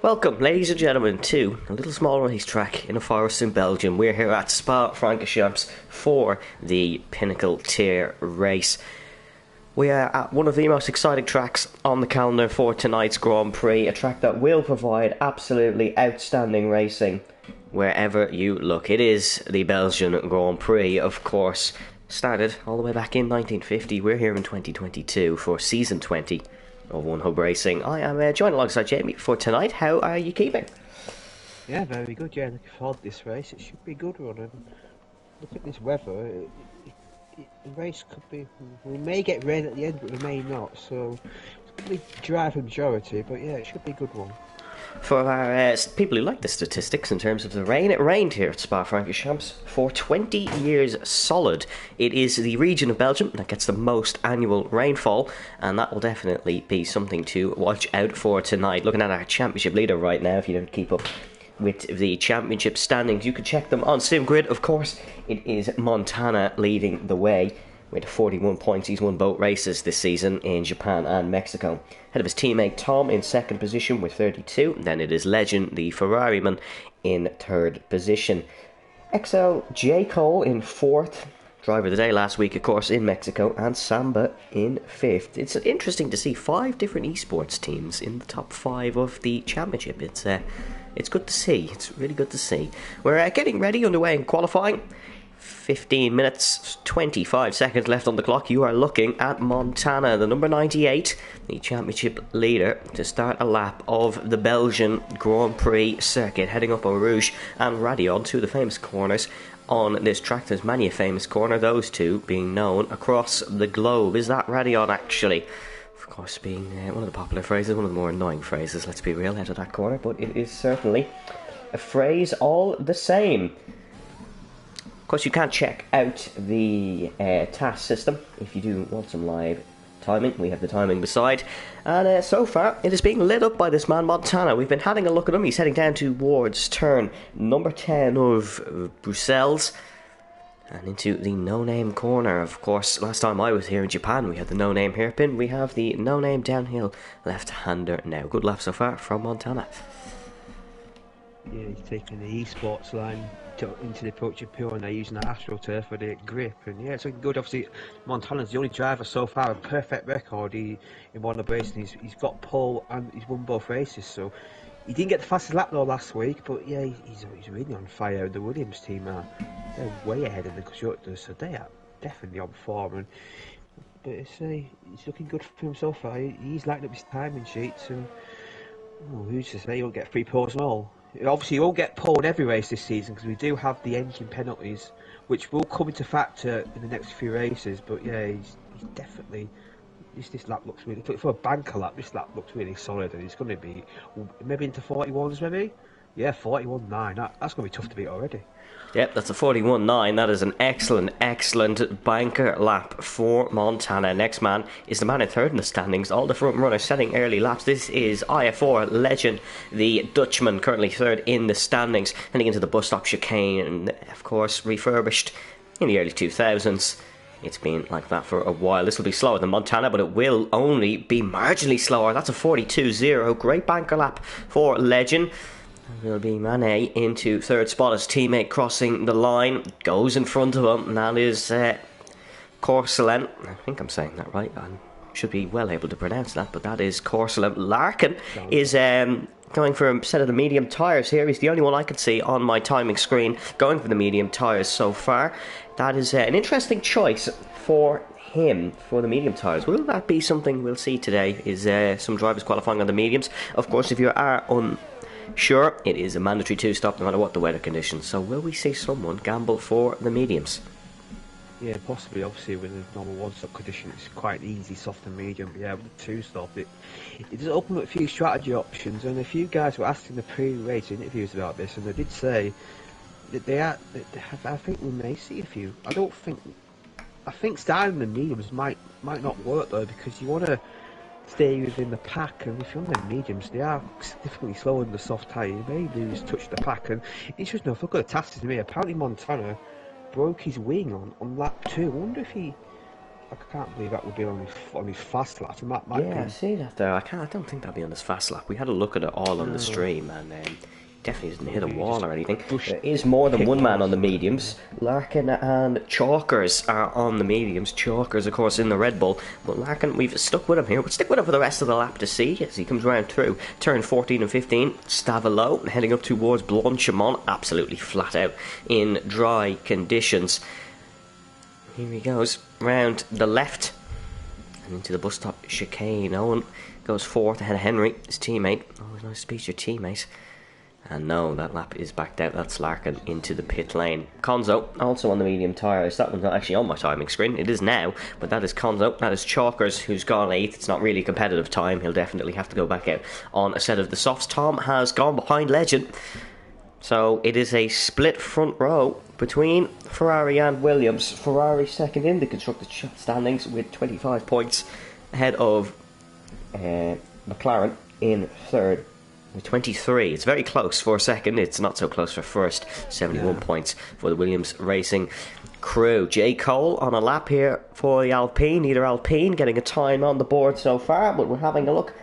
Welcome, ladies and gentlemen, to a little small racetrack in a forest in Belgium. We're here at Spa-Francorchamps for the Pinnacle tier race. We are at one of the most exciting tracks on the calendar for tonight's Grand Prix, a track that will provide absolutely outstanding racing wherever you look. It is the Belgian Grand Prix, of course, started all the way back in 1950. We're here in 2022 for season 20 of One Hub Racing. I am joined alongside Jamie for tonight. How are you keeping? Yeah, very good. Yeah, looking forward to this race. It should be a good one. And look at this weather. The race could be. We may get rain at the end, but we may not. So it's going to be dry for majority. But yeah, it should be a good one. For our people who like the statistics in terms of the rain, it rained here at Spa-Francorchamps for 20 years solid. It is the region of Belgium that gets the most annual rainfall, and that will definitely be something to watch out for tonight. Looking at our championship leader right now, if you don't keep up with the championship standings, you can check them on SimGrid. Of course, it is Montana leading the way with 41 points. He's won both races this season in Japan and Mexico. Ahead of his teammate Tom in second position with 32. Then it is Legend, the Ferrari-man, in third position. XL J. Cole in fourth. Driver of the day last week, of course, in Mexico. And Samba in fifth. It's interesting to see 5 different esports teams in the top 5 of the championship. It's good to see. It's really good to see. We're getting ready, underway in qualifying. 15 minutes, 25 seconds left on the clock. You are looking at Montana, the number 98, the championship leader, to start a lap of the Belgian Grand Prix circuit, heading up Eau Rouge and Radion, two of the famous corners on this track. There's many a famous corner, those two being known across the globe. Is that Radion, actually? Of course, being one of the popular phrases, one of the more annoying phrases, let's be real, out of that corner, but it is certainly a phrase all the same. Of course, you can check out the task system if you do want some live timing. We have the timing beside. And so far, it is being lit up by this man, Montana. We've been having a look at him. He's heading down towards turn number 10 of Bruxelles and into the no-name corner. Of course, last time I was here in Japan, we had the no-name hairpin. We have the no-name downhill left-hander now. Good lap so far from Montana. Yeah, he's taking the esports line into the approach of pure, and they're using that AstroTurf for the grip. And yeah, it's looking good. Obviously, Montana's the only driver so far, a perfect record. In one of the races, he's got pole and he's won both races. So he didn't get the fastest lap though last week, but yeah, he's really on fire. The Williams team they're way ahead of the constructors, so they are definitely on form. But he's looking good for him so far. He's lighting up his timing sheets, and who's to say he won't get 3 poles and all. Obviously, you won't get pole in every race this season because we do have the engine penalties, which will come into factor in the next few races. But yeah, he's definitely. This lap looks really. For a banker lap, this lap looks really solid, and it's going to be maybe into 41s, maybe. Yeah, 41.9. That's going to be tough to beat already. Yep, that's a 41.9. That is an excellent banker lap for Montana. Next man is the man in third in the standings. All the front runners setting early laps. This is IF4 Legend, the Dutchman, currently third in the standings. Heading into the bus stop chicane, and of course refurbished in the early 2000s. It's been like that for a while. This will be slower than Montana, but it will only be marginally slower. That's a 42.0. Great banker lap for Legend. Will be Manet into third spot. His teammate crossing the line, goes in front of him, and that is Corsa. I think I'm saying that right. I should be well able to pronounce that, but that is Corsa. Larkin is going for a set of the medium tyres here. He's the only one I can see on my timing screen going for the medium tyres so far. That is an interesting choice for him for the medium tyres. Will that be something we'll see today? Is some drivers qualifying on the mediums? Of course, if you are unsure, it is a mandatory 2-stop no matter what the weather conditions. So will we see someone gamble for the mediums? Yeah, possibly. Obviously, with a normal 1-stop condition, it's quite easy, soft and medium. But yeah, with the 2-stop, it does open up a few strategy options. And a few guys were asking the pre-race interviews about this, and they did say that I think we may see a few. I think starting the mediums might not work though, because you want to stay within the pack, and if you're on the mediums, they are significantly slower than the soft tyre. You may lose touch the pack, and interesting enough, look at the task to me. Apparently Montana broke his wing on lap 2. I wonder if he I can't believe that would be on his fast lap. It might Yeah, I be. see that there. I don't think that'd be on this fast lap. We had a look at it all on the No, stream, and definitely didn't hit a maybe he wall just or anything. pushed There is more than pit one wall man or on the something. mediums. Larkin and Chalkers are on the mediums. Chalkers, of course, in the Red Bull. But Larkin, we've stuck with him here. We'll stick with him for the rest of the lap to see as he comes round through. Turn 14 and 15. Stavelot heading up towards Blanchimont. Absolutely flat out in dry conditions. Here he goes round the left and into the bus stop chicane. Owen goes fourth ahead of Henry, his teammate. Always nice to speak to your teammate. And no, that lap is backed out. That's Larkin into the pit lane. Conzo, also on the medium tyres. That one's not actually on my timing screen. It is now, but that is Conzo. That is Chalkers, who's gone 8th. It's not really a competitive time. He'll definitely have to go back out on a set of the softs. Tom has gone behind Legend. So it is a split front row between Ferrari and Williams. Ferrari second in the constructors' standings with 25 points ahead of McLaren in third with 23. It's very close for second. It's not so close for first. 71 points for the Williams Racing crew. J. Cole on a lap here for the Alpine. Neither Alpine getting a time on the board so far, but we're having a look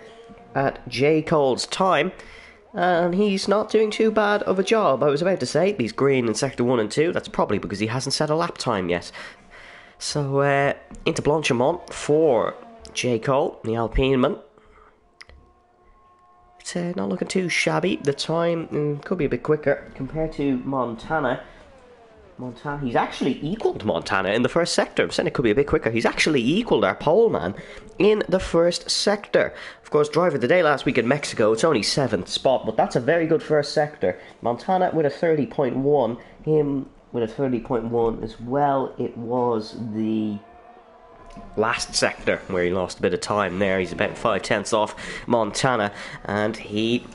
at J. Cole's time. And he's not doing too bad of a job. I was about to say he's green in sector 1 and 2. That's probably because he hasn't set a lap time yet. So into Blanchimont for J. Cole, the Alpine man. It's not looking too shabby. The time could be a bit quicker compared to Montana. He's actually equalled Montana in the first sector. I'm saying it could be a bit quicker. He's actually equalled our pole man in the first sector. Of course, driver of the day last week in Mexico, it's only 7th spot, but that's a very good first sector. Montana with a 30.1, him with a 30.1 as well. It was the last sector where he lost a bit of time there. He's about 5/10 off Montana, and he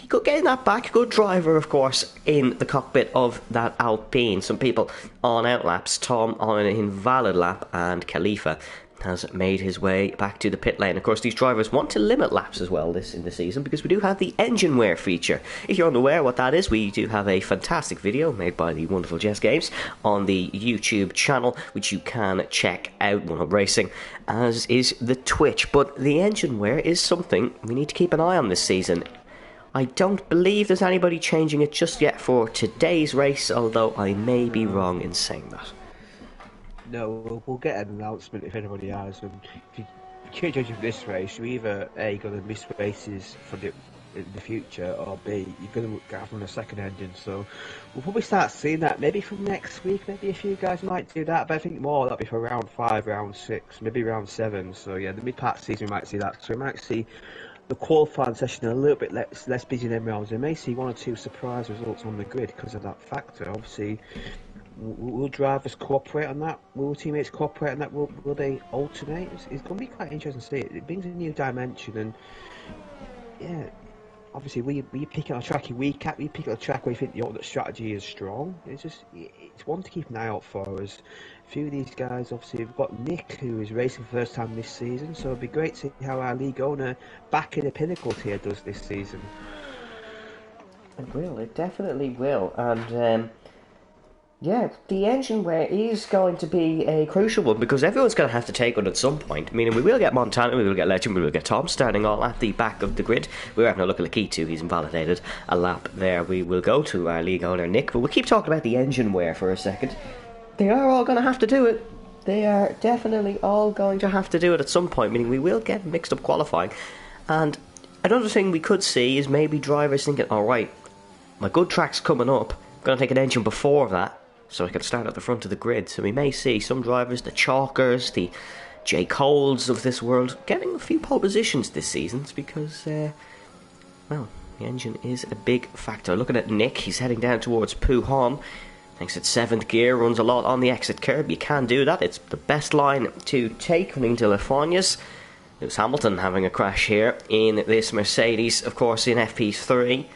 could get that back. Good driver, of course, in the cockpit of that Alpine. Some people on out laps. Tom on an invalid lap, and Khalifa has made his way back to the pit lane. Of course, these drivers want to limit laps as well in the season because we do have the engine wear feature. If you're unaware what that is, we do have a fantastic video made by the wonderful Jess Games on the YouTube channel, which you can check out. One Up Racing, as is the Twitch. But the engine wear is something we need to keep an eye on this season. I don't believe there's anybody changing it just yet for today's race, although I may be wrong in saying that. No, we'll get an announcement if anybody has. And if you change engine for this race, you're either A, going to miss races in the future, or B, you're going to get on a second engine. So we'll probably start seeing that maybe from next week. Maybe a few guys might do that, but I think more that'll be for round 5, round 6, maybe round 7. So yeah, the mid-part season we might see that. So we might see the qualifying session a little bit less busy than rounds. We may see 1 or 2 surprise results on the grid because of that factor. Obviously, will drivers cooperate on that? Will teammates cooperate on that? Will they alternate? It's going to be quite interesting to see. It brings a new dimension, and yeah, obviously, will you pick out a track you weak at? Will you pick out a track where you think the alternate strategy is strong? It's one to keep an eye out for. As a few of these guys, obviously, we've got Nick, who is racing for the first time this season, so it'd be great to see how our league owner back in the Pinnacle tier does this season. It definitely will, and yeah, the engine wear is going to be a crucial one because everyone's going to have to take one at some point. Meaning we will get Montana, we will get Legend, we will get Tom starting all at the back of the grid. We're having a look at Lakitu, he's invalidated a lap there. We will go to our league owner Nick, but we'll keep talking about the engine wear for a second. They are all going to have to do it. They are definitely all going to have to do it at some point, meaning we will get mixed up qualifying. And another thing we could see is maybe drivers thinking, alright, my good track's coming up, I'm going to take an engine before that, so I can start at the front of the grid. So we may see some drivers, the Chalkers, the J. Coles of this world, getting a few pole positions this season because, well, the engine is a big factor. Looking at Nick, he's heading down towards Puhan. Thanks at 7th gear, runs a lot on the exit curb. You can do that. It's the best line to take running to Lafonias. Lewis Hamilton having a crash here in this Mercedes, of course, in FP3.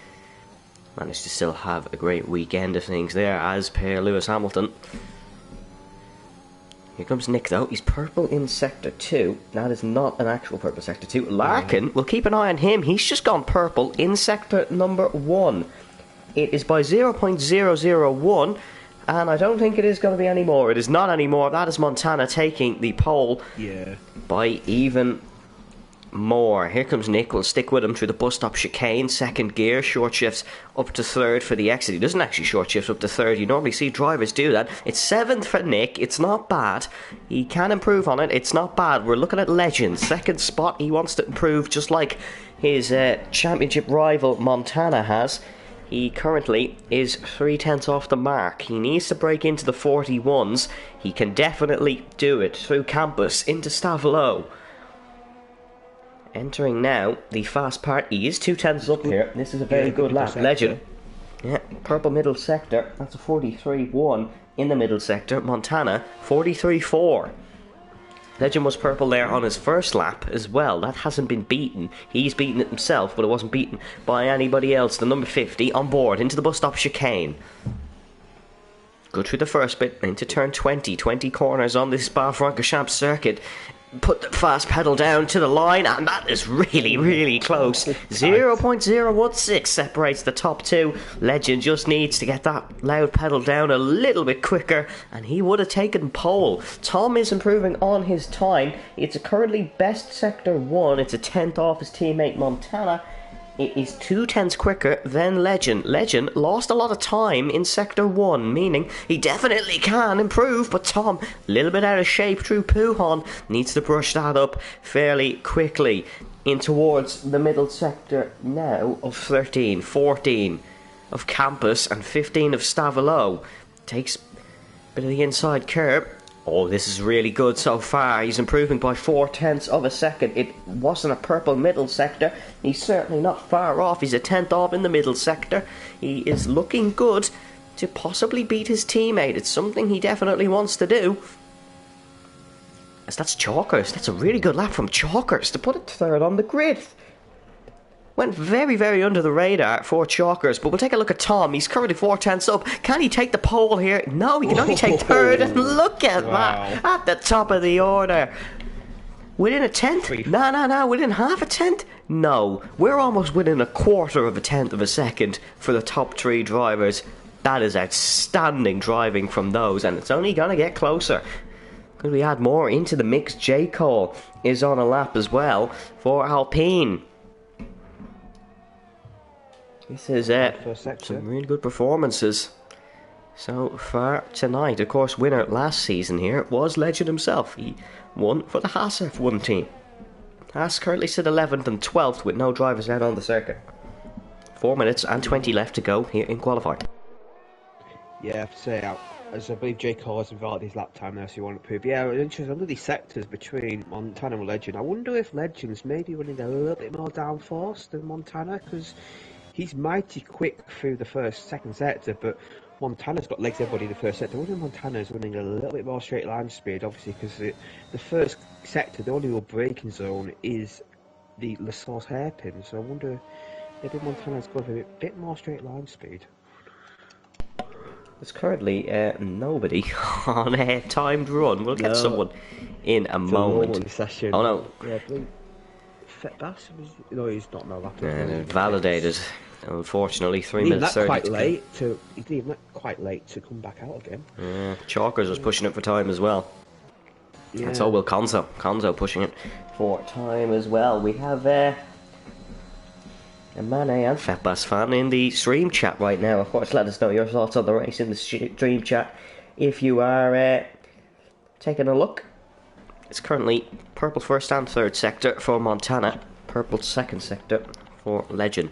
Managed to still have a great weekend of things there, as per Lewis Hamilton. Here comes Nick, though. He's purple in Sector 2. That is not an actual purple Sector 2. Larkin, we'll keep an eye on him. He's just gone purple in Sector number 1. It is by 0.001. And I don't think it is going to be any more. It is not anymore. That is Montana taking the pole by even more. Here comes Nick. We'll stick with him through the bus stop chicane. Second gear. Short shifts up to third for the exit. He doesn't actually short shift up to third. You normally see drivers do that. It's seventh for Nick. It's not bad. He can improve on it. It's not bad. We're looking at Legend. Second spot. He wants to improve just like his championship rival Montana has. He currently is 0.3 off the mark. He needs to break into the 41s. He can definitely do it through campus into Stavelo. Entering now the fast part. He is 0.2 up here. This is a very good lap. Legend. Yeah, purple middle sector. That's a 43.1 in the middle sector. Montana 43.4. Legend was purple there on his first lap as well. That hasn't been beaten. He's beaten it himself, but it wasn't beaten by anybody else. The number 50 on board into the bus stop chicane. Good through the first bit into turn 20. 20 corners on this Spa-Francorchamps circuit. Put the fast pedal down to the line, and that is really, really close. 0.016 separates the top two. Legend just needs to get that loud pedal down a little bit quicker, and he would have taken pole. Tom is improving on his time. It's currently best sector 1. It's a 10th off his teammate Montana. It is 0.2 quicker than Legend. Legend lost a lot of time in Sector 1, meaning he definitely can improve, but Tom, a little bit out of shape through Pujon, needs to brush that up fairly quickly. In towards the middle sector now of 13, 14 of Campus and 15 of Stavelo. Takes a bit of the inside curb. Oh, this is really good so far. He's improving by 0.4 of a second. It wasn't a purple middle sector. He's certainly not far off. He's a 10th off in the middle sector. He is looking good to possibly beat his teammate. It's something he definitely wants to do. As that's Chalkers. That's a really good lap from Chalkers to put it third on the grid. Went very, very under the radar for Chalkers, but we'll take a look at Tom. He's currently 0.4 up. Can he take the pole here? No, he can only take third. And look at that, at the top of the order. Within a tenth? No, within half a tenth? No, we're almost within a quarter of a tenth of a second for the top three drivers. That is outstanding driving from those, and it's only going to get closer. Could we add more into the mix? J. Cole is on a lap as well for Alpine. This is some really good performances so far tonight. Of course, winner last season here was Legend himself. He won for the Haas F1 team. Haas currently sit 11th and 12th with no drivers out on the circuit. 4 minutes and 20 left to go here in qualifying. Yeah, I have to say, as I believe J. Cole has involved his lap time there, so you want to prove. Yeah, interesting. Under these sectors between Montana and Legend, I wonder if Legend's maybe running a little bit more downforce than Montana, because he's mighty quick through the second sector, but Montana's got legs everybody in the first sector. I wonder if Montana's running a little bit more straight line speed, obviously, because the first sector, the only real braking zone is the La Source hairpin, so I wonder maybe Montana's got a bit more straight line speed. There's currently nobody on a timed run. We'll get someone in a moment. Session. Oh no. Yeah, Bass was, no, he's not no lap. Validated. Unfortunately, 3 minutes 30. He didn't even quite late to come back out again. Yeah, Chalkers was pushing it for time as well. Yeah. And so will Conzo. Conzo pushing it for time as well. We have a Mane and Fetbass fan in the stream chat right now. Of course, let us know your thoughts on the race in the stream chat if you are taking a look. It's currently purple first and third sector for Montana, purple second sector for Legend.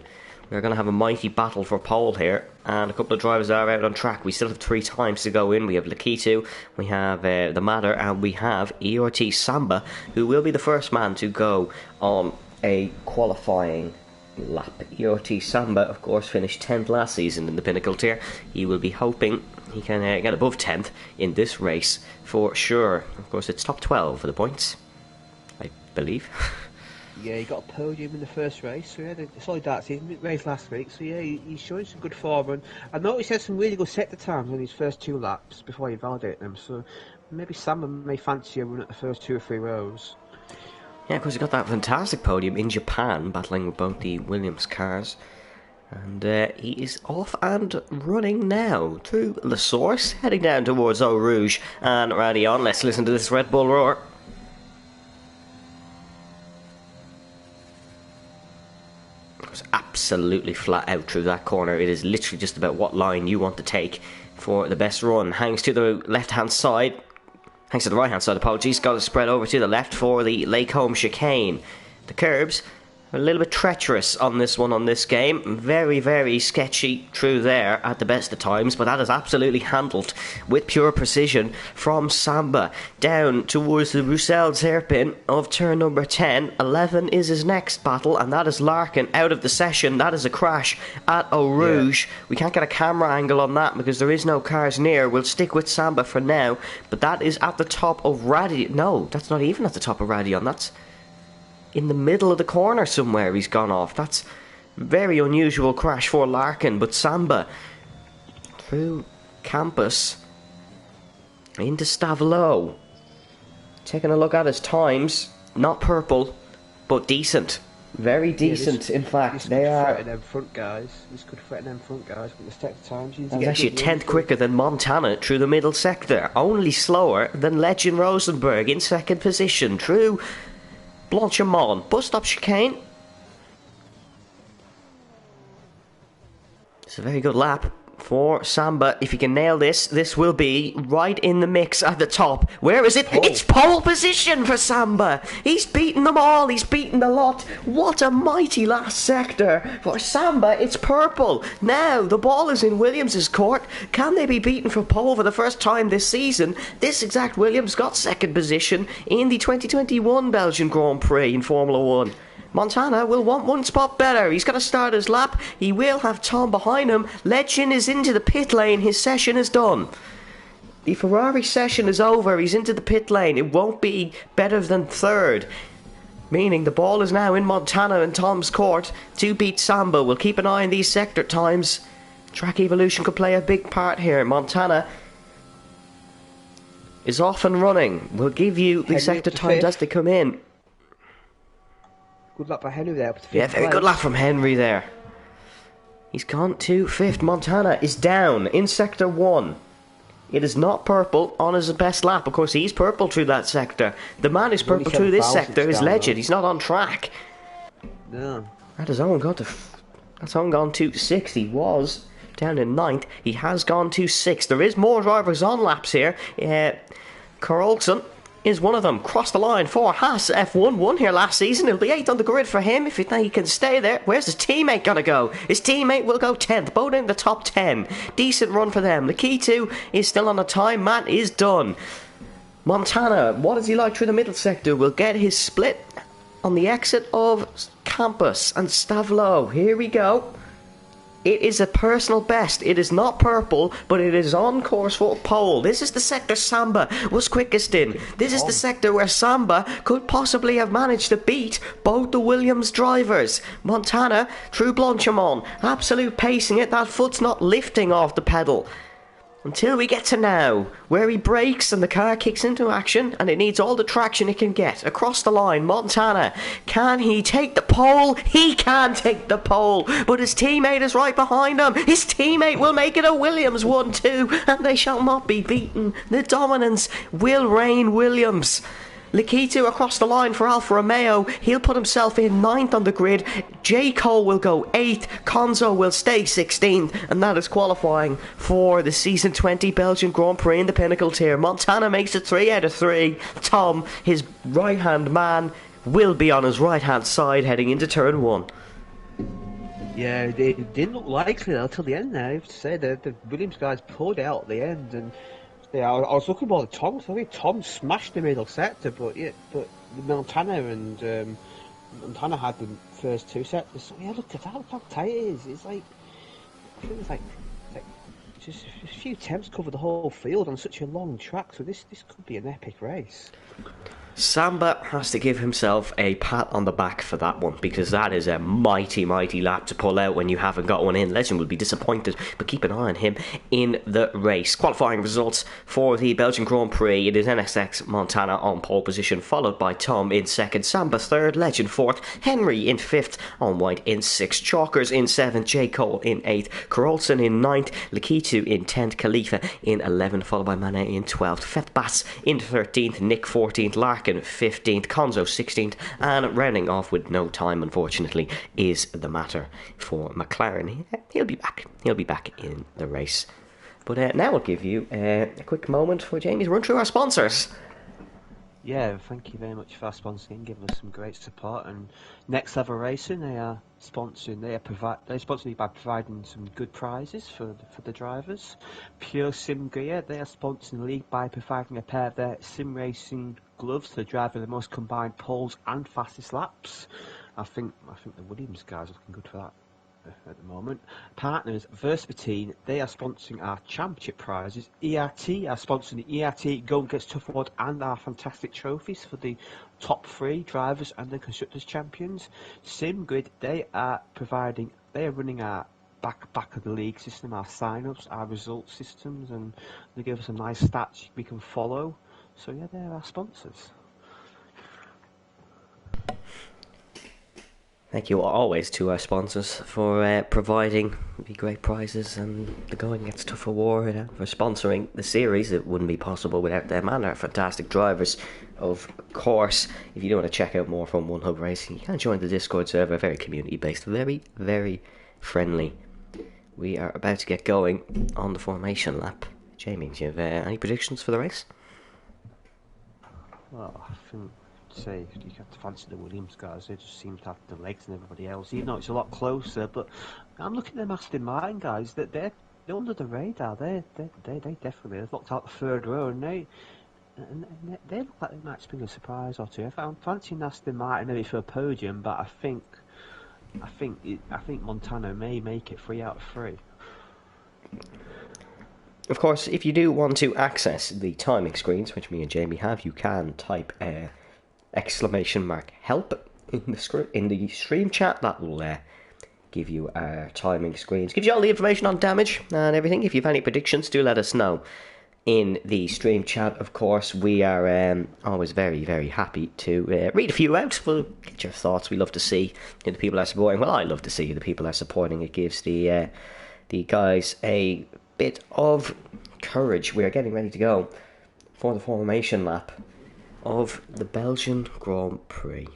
We're going to have a mighty battle for pole here, and a couple of drivers are out on track. We still have 3 times to go in. We have Lakitu, we have the Matter, and we have ERT Samba, who will be the first man to go on a qualifying lap. ERT Samba, of course, finished 10th last season in the Pinnacle tier. He will be hoping he can get above 10th in this race for sure. Of course, it's top 12 for the points, I believe. Yeah, he got a podium in the first race, so yeah, the solid darts season race last week, so yeah, he's showing some good form, and I noticed he had some really good sector times on his first 2 laps before he validated them, so maybe Samba may fancy a run at the first 2 or 3 rows. Yeah, because he got that fantastic podium in Japan, battling with both the Williams cars. And he is off and running now through the source, heading down towards Eau Rouge and Radion. Let's listen to this Red Bull roar. It's absolutely flat out through that corner. It is literally just about what line you want to take for the best run. Hangs to the left-hand side. Hangs to the right-hand side, apologies. Got to spread over to the left for the Lake Home chicane. The curbs are a little bit treacherous on this one, on this game. Very, very sketchy through there at the best of times, but that is absolutely handled with pure precision from Samba. Down towards the Roussel hairpin of turn number 10. 11 is his next battle, and that is Larkin out of the session. That is a crash at Eau Rouge. We can't get a camera angle on that because there is no cars near. We'll stick with Samba for now, but that is at the top of Radion. No, that's not even at the top of Radion. That's in the middle of the corner somewhere he's gone off. That's a very unusual crash for Larkin, but Samba through Campus into Stavelot. Taking a look at his times, not purple, but decent. Very decent, in fact. They are. Them front guys. This could threaten them front guys, but the stack times. That's actually a tenth quicker than Montana through the middle sector. Only slower than Legend Rosenberg in second position. Through Blanchimont, bus stop chicane. It's a very good lap for Samba. If he can nail this, this will be right in the mix at the top. Where is it? Oh. It's pole position for Samba. He's beaten them all. He's beaten the lot. What a mighty last sector for Samba. It's purple. Now the ball is in Williams' court. Can they be beaten for pole for the first time this season? This exact Williams got second position in the 2021 Belgian Grand Prix in Formula 1. Montana will want one spot better. He's got to start his lap. He will have Tom behind him. Legend is into the pit lane. His session is done. The Ferrari session is over. He's into the pit lane. It won't be better than third. Meaning the ball is now in Montana and Tom's court to beat Samba. We'll keep an eye on these sector times. Track evolution could play a big part here. Montana is off and running. We'll give you the sector times as they come in. Good luck for Henry there. Yeah, very good lap from Henry there. He's gone to fifth. Montana is down in sector 1. It is not purple on his best lap. Of course, he's purple through that sector. The man who's purple through this sector is Legend. He's not on track. No. That has only gone to that's only gone to 6th. He was down in 9th. He has gone to 6th. There is more drivers on laps here. Carlson is one of them. Crossed the line for Haas. F1 won here last season. It'll be 8th on the grid for him if he can stay there. Where's his teammate going to go? His teammate will go 10th. Both in the top 10. Decent run for them. The key to is still on the time. Matt is done. Montana, what is he like through the middle sector? Will get his split on the exit of Campus and Stavelot. Here we go. It is a personal best. It is not purple, but it is on course for pole. This is the sector Samba was quickest in. This is the sector where Samba could possibly have managed to beat both the Williams drivers. Montana through Blanchimont. Absolute pacing it. That foot's not lifting off the pedal. Until we get to now, where he brakes and the car kicks into action and it needs all the traction it can get. Across the line, Montana, can he take the pole? He can take the pole, but his teammate is right behind him. His teammate will make it a Williams 1-2, and they shall not be beaten. The dominance will reign Williams. Likitu across the line for Alfa Romeo. He'll put himself in 9th on the grid. J. Cole will go 8th. Konzo will stay 16th. And that is qualifying for the Season 20 Belgian Grand Prix in the Pinnacle tier. Montana makes it 3 out of 3. Tom, his right-hand man, will be on his right-hand side heading into turn 1. Yeah, they didn't look likely though till the end there. I have to say, the Williams guys pulled out at the end, and yeah, I was looking more at Tom. I think Tom smashed the middle sector, but Montana and Montana had the first 2 sectors. So yeah, look at that, look how tight it is. It's like, I think it's like just a few temps cover the whole field on such a long track. So this could be an epic race. Samba has to give himself a pat on the back for that one, because that is a mighty, mighty lap to pull out when you haven't got one in. Legend will be disappointed, but keep an eye on him in the race. Qualifying results for the Belgian Grand Prix. It is NSX Montana on pole position, followed by Tom in second, Samba third, Legend fourth, Henry in fifth, On White in sixth, Chalkers in seventh, J. Cole in eighth, Carolson in ninth, Lakitu in 10th, Khalifa in 11th, followed by Mane in 12th, Fethbass in 13th, Nick 14th, Larkin 15th, Konzo 16th, and rounding off with no time, unfortunately, is the matter for McLaren. He'll be back. He'll be back in the race. But now I'll give you a quick moment for Jamie to run through our sponsors. Yeah, thank you very much for sponsoring, giving us some great support. And Next Level Racing, they are sponsoring. They're sponsoring you by providing some good prizes for the drivers. Pure Sim Gear, they are sponsoring the league by providing a pair of their sim racing gloves to the driver the most combined poles and fastest laps. I think the Williams guys are looking good for that at the moment. Partners, Verspatine, they are sponsoring our championship prizes. ERT are sponsoring the ERT Go and Gets Tough Award and our fantastic trophies for the top three drivers and the constructors champions. SimGrid, they are running our back of the league system, our sign-ups, our result systems, and they give us some nice stats we can follow. So yeah, they're our sponsors. Thank you always to our sponsors for providing the great prizes and the Going Gets Tough award, and for sponsoring the series. It wouldn't be possible without them and our fantastic drivers. Of course, if you do want to check out more from One Hub Racing, you can join the Discord server, very community based, very, very friendly. We are about to get going on the formation lap. Jamie, do you have any predictions for the race? Well, I think say you have to fancy the Williams guys. They just seem to have the legs and everybody else, even though it's a lot closer. But I'm looking at them Aston Martin guys. That they're under the radar. They definitely have looked out the third row, and they look like they might spring a surprise or two. I'm fancying Aston Martin maybe for a podium, but I think Montana may make it 3 out of 3. Of course, if you do want to access the timing screens, which me and Jamie have, you can type !help in the stream chat. That will give you our timing screens, gives you all the information on damage and everything. If you have any predictions, do let us know in the stream chat. Of course, we are always very, very happy to read a few out. We'll get your thoughts. We love to see who the people are supporting. Well, I love to see who the people are supporting. It gives the guys a bit of courage. We are getting ready to go for the formation lap of the Belgian Grand Prix.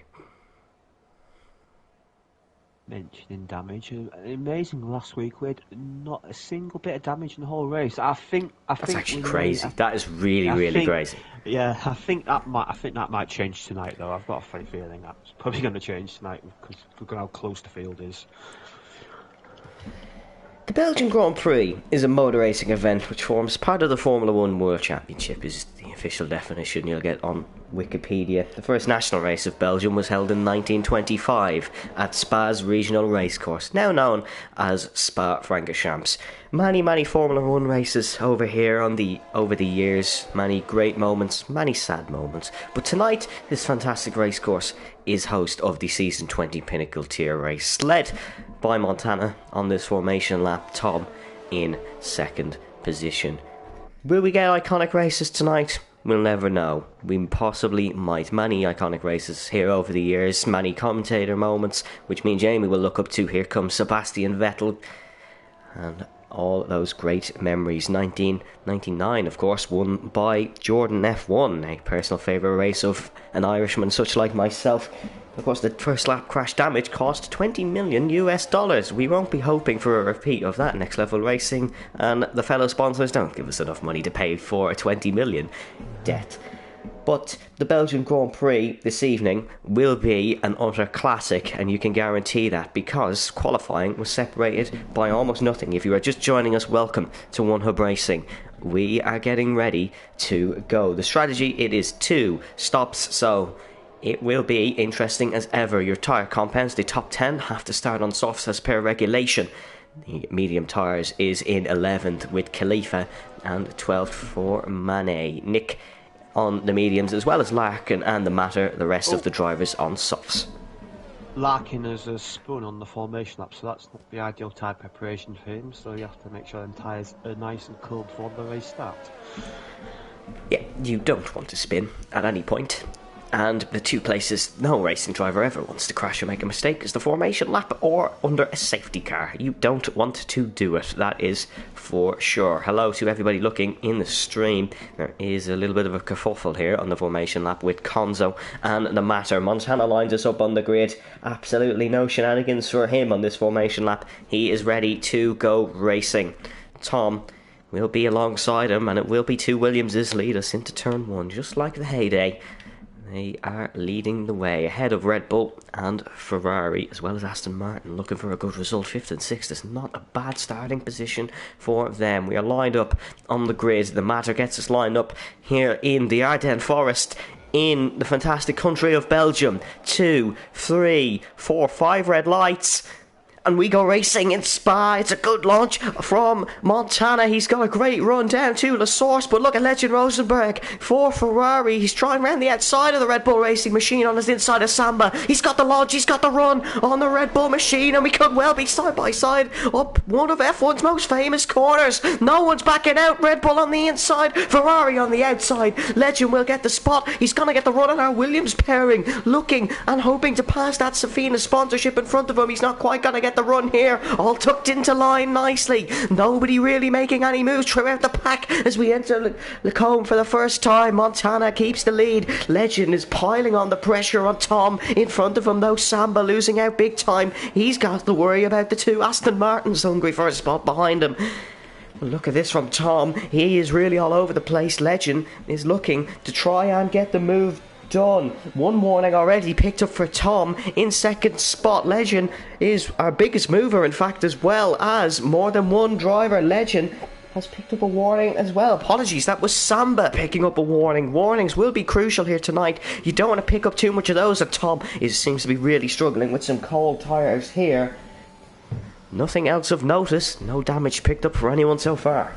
Mentioning damage, amazing last week. We had not a single bit of damage in the whole race. I think that's actually crazy. That is really crazy. Yeah, I think that might change tonight, though. I've got a funny feeling that's probably going to change tonight because look at how close the field is. The Belgian Grand Prix is a motor racing event which forms part of the Formula 1 World Championship, is the official definition you'll get on Wikipedia. The first national race of Belgium was held in 1925 at Spa's regional racecourse, now known as Spa-Francorchamps. Many Formula 1 races over here over the years, many great moments, many sad moments. But tonight, this fantastic racecourse is host of the Season 20 Pinnacle tier race, led by Montana on this formation lap, Tom in second position. Will we get iconic races tonight? We'll never know. We possibly might. Many iconic races here over the years, many commentator moments, which me and Jamie will look up to. Here comes Sebastian Vettel, and all those great memories. 1999, of course, won by Jordan F1, a personal favourite race of an Irishman such like myself. Of course, the first lap crash damage cost $20 million. We won't be hoping for a repeat of that. Next Level Racing and the fellow sponsors don't give us enough money to pay for a $20 million debt. But the Belgian Grand Prix this evening will be an utter classic, and you can guarantee that because qualifying was separated by almost nothing. If you are just joining us, welcome to One Hub Racing. We are getting ready to go. The strategy, it is 2 stops, so it will be interesting as ever. Your tyre compounds, the top 10 have to start on softs as per regulation. The medium tyres is in 11th with Khalifa and 12th for Mane. Nick on the mediums, as well as Larkin and the Matter, the rest of the drivers on softs. Larkin has a spun on the formation lap, so that's not the ideal tyre preparation for him, so you have to make sure them tyres are nice and cool before the race starts. Yeah, you don't want to spin at any point. And the two places no racing driver ever wants to crash or make a mistake is the formation lap or under a safety car. You don't want to do it, that is for sure. Hello to everybody looking in the stream. There is a little bit of a kerfuffle here on the formation lap with Konzo and the Matter. Montana lines us up on the grid. Absolutely no shenanigans for him on this formation lap. He is ready to go racing. Tom will be alongside him, and it will be two Williamses lead us into turn one, just like the heyday. They are leading the way ahead of Red Bull and Ferrari, as well as Aston Martin, looking for a good result. 5th and 6th is not a bad starting position for them. We are lined up on the grid. The Matter gets us lined up here in the Ardennes Forest in the fantastic country of Belgium. 2, 3, 4, 5 red lights. And we go racing in Spa. It's a good launch from Montana. He's got a great run down to La Source, but look at Legend Rosenberg for Ferrari. He's trying around the outside of the Red Bull Racing machine on his inside of Samba. He's got the launch, he's got the run on the Red Bull machine, and we could well be side by side up one of F1's most famous corners. No one's backing out. Red Bull on the inside, Ferrari on the outside. Legend will get the spot. He's going to get the run on our Williams pairing, looking and hoping to pass that Safina sponsorship in front of him. He's not quite going to get the run here, all tucked into line nicely. Nobody really making any moves throughout the pack as we enter Lacombe for the first time. Montana keeps the lead. Legend is piling on the pressure on Tom in front of him, though. Samba losing out big time. He's got to worry about the two Aston Martins hungry for a spot behind him. Look at this from Tom. He is really all over the place. Legend is looking to try and get the move done. One warning already picked up for Tom in second spot. Legend is our biggest mover, in fact, as well as more than one driver. Legend has picked up a warning as well. Apologies, that was Samba picking up a warning. Warnings will be crucial here tonight. You don't want to pick up too much of those, and Tom seems to be really struggling with some cold tyres here. Nothing else of notice. No damage picked up for anyone so far.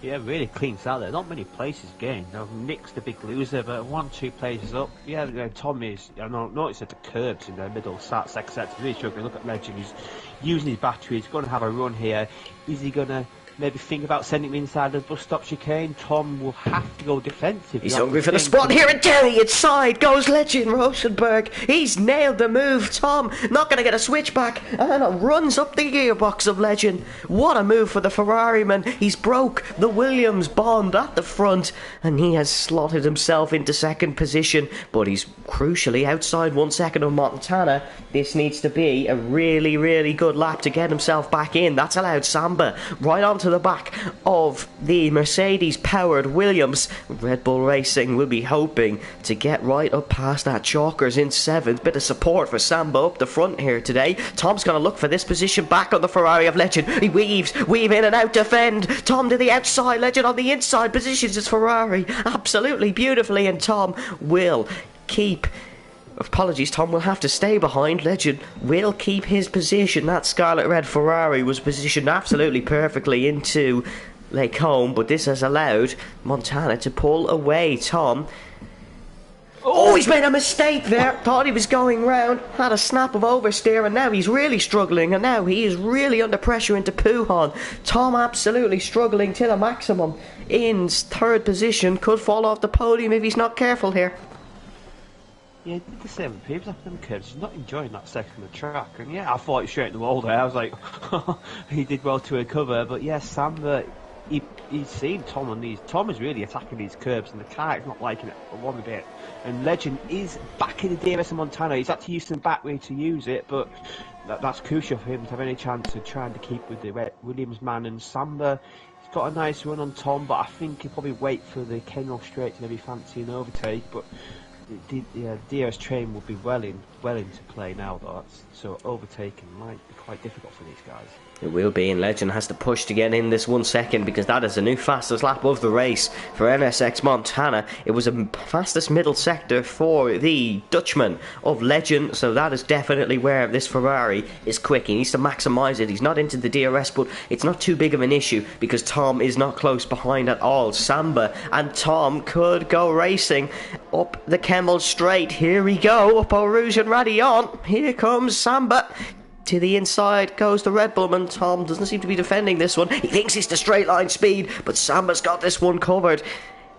Yeah, really clean start there. Not many places gained. Now, Nick's the big loser, but 1-2 places up. Yeah, Tom is. I noticed at the curbs in the middle, start second set, really struggling. Look at Legend. He's using his battery. He's going to have a run here. Is he going to maybe think about sending him inside the bus stop chicane? Tom will have to go defensive. He's hungry for the spot here, and down the inside goes Legend Rosenberg. He's nailed the move. Tom not going to get a switchback, and runs up the gearbox of Legend. What a move for the Ferrari man. He's broke the Williams bond at the front, and he has slotted himself into second position, but he's crucially outside 1 second of Montana. This needs to be a really, really good lap to get himself back in. That's allowed Samba right onto the back of the Mercedes-powered Williams. Red Bull Racing will be hoping to get right up past that. Chalkers in 7th. Bit of support for Samba up the front here today. Tom's going to look for this position back on the Ferrari of Legend. He weave in and out, defend. Tom to the outside, Legend on the inside, positions his Ferrari absolutely beautifully, and Tom will keep... Apologies, Tom will have to stay behind. Legend will keep his position. That Scarlet Red Ferrari was positioned absolutely perfectly into Lacombe, but this has allowed Montana to pull away. Tom... Oh, he's made a mistake there. Thought he was going round. Had a snap of oversteer, and now he's really struggling, and now he is really under pressure into Puhan. Tom absolutely struggling to the maximum in third position. Could fall off the podium if he's not careful here. Yeah, he did the same with Peeves after them curves. He's not enjoying that second of the track. And yeah, I thought he straight in the wall there. I was like, he did well to recover. But yeah, Samba, he's seen Tom on these. Tom is really attacking these curbs, and the car is not liking it one bit. And Legend is back in the DRS of Montana. He's had to use some battery to use it, but that's crucial for him to have any chance of trying to keep with the Williams man. And Samba, he's got a nice run on Tom, but I think he'll probably wait for the Kenroff straight to maybe fancy an overtake. But the DRS train will be well into play now, though. So overtaking might be quite difficult for these guys. It will be, and Legend has to push to get in this 1 second because that is a new fastest lap of the race for NSX Montana. It was a fastest middle sector for the Dutchman of Legend, so that is definitely where this Ferrari is quick. He needs to maximise it. He's not into the DRS, but it's not too big of an issue because Tom is not close behind at all. Samba and Tom could go racing up the Kemmel Straight. Here we go, up Eau Rouge and Radillon. Here comes Samba. To the inside goes the Red Bull, and Tom doesn't seem to be defending this one. He thinks it's the straight line speed, but Samba's got this one covered.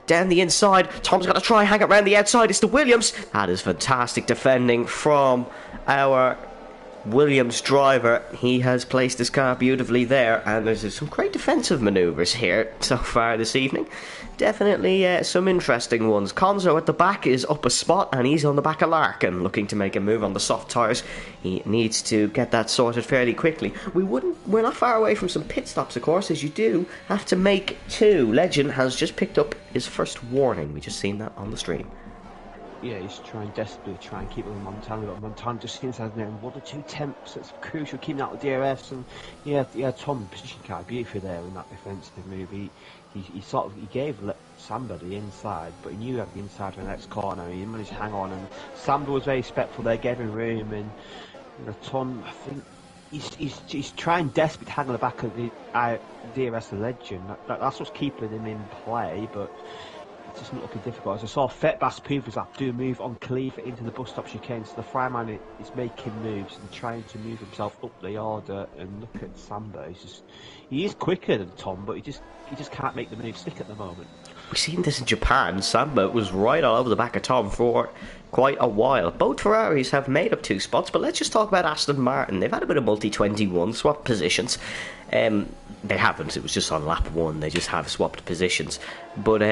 Down the inside, Tom's got to try and hang around the outside. It's the Williams. That is fantastic defending from our Williams driver. He has placed his car beautifully there, and there's some great defensive manoeuvres here so far this evening. Definitely some interesting ones. Conzo at the back is up a spot, and he's on the back of Larkin, looking to make a move on the soft tyres. He needs to get that sorted fairly quickly. We're not far away from some pit stops, of course, as you do have to make 2. Legend has just picked up his first warning. We just seen that on the stream. Yeah, he's trying desperately to try and keep it with Montana, but Montana just seems to have 1 or 2 temps. It's crucial keeping out the DRS, and Tom positioned kind of beautifully there in that defensive move. He gave Samba the inside, but he knew he had the inside for the next corner. He managed to hang on, and Samba was very respectful there, gave him room, and Tom, I think he's trying desperately to hang on the back of the DRS Legend. That's what's keeping him in play, but it's just not looking difficult. As I saw Fetbass previous lap do a move on Cleaver into the bus stop chicane, so the fireman is making moves and trying to move himself up the order. And look at Samba, he is quicker than Tom, but he just can't make the move stick at the moment. We've seen this in Japan. Samba was right all over the back of Tom for quite a while. Both Ferraris have made up 2 spots, but let's just talk about Aston Martin. They've had a bit of multi-21 swap positions. They haven't, it was just on lap 1, they just have swapped positions. But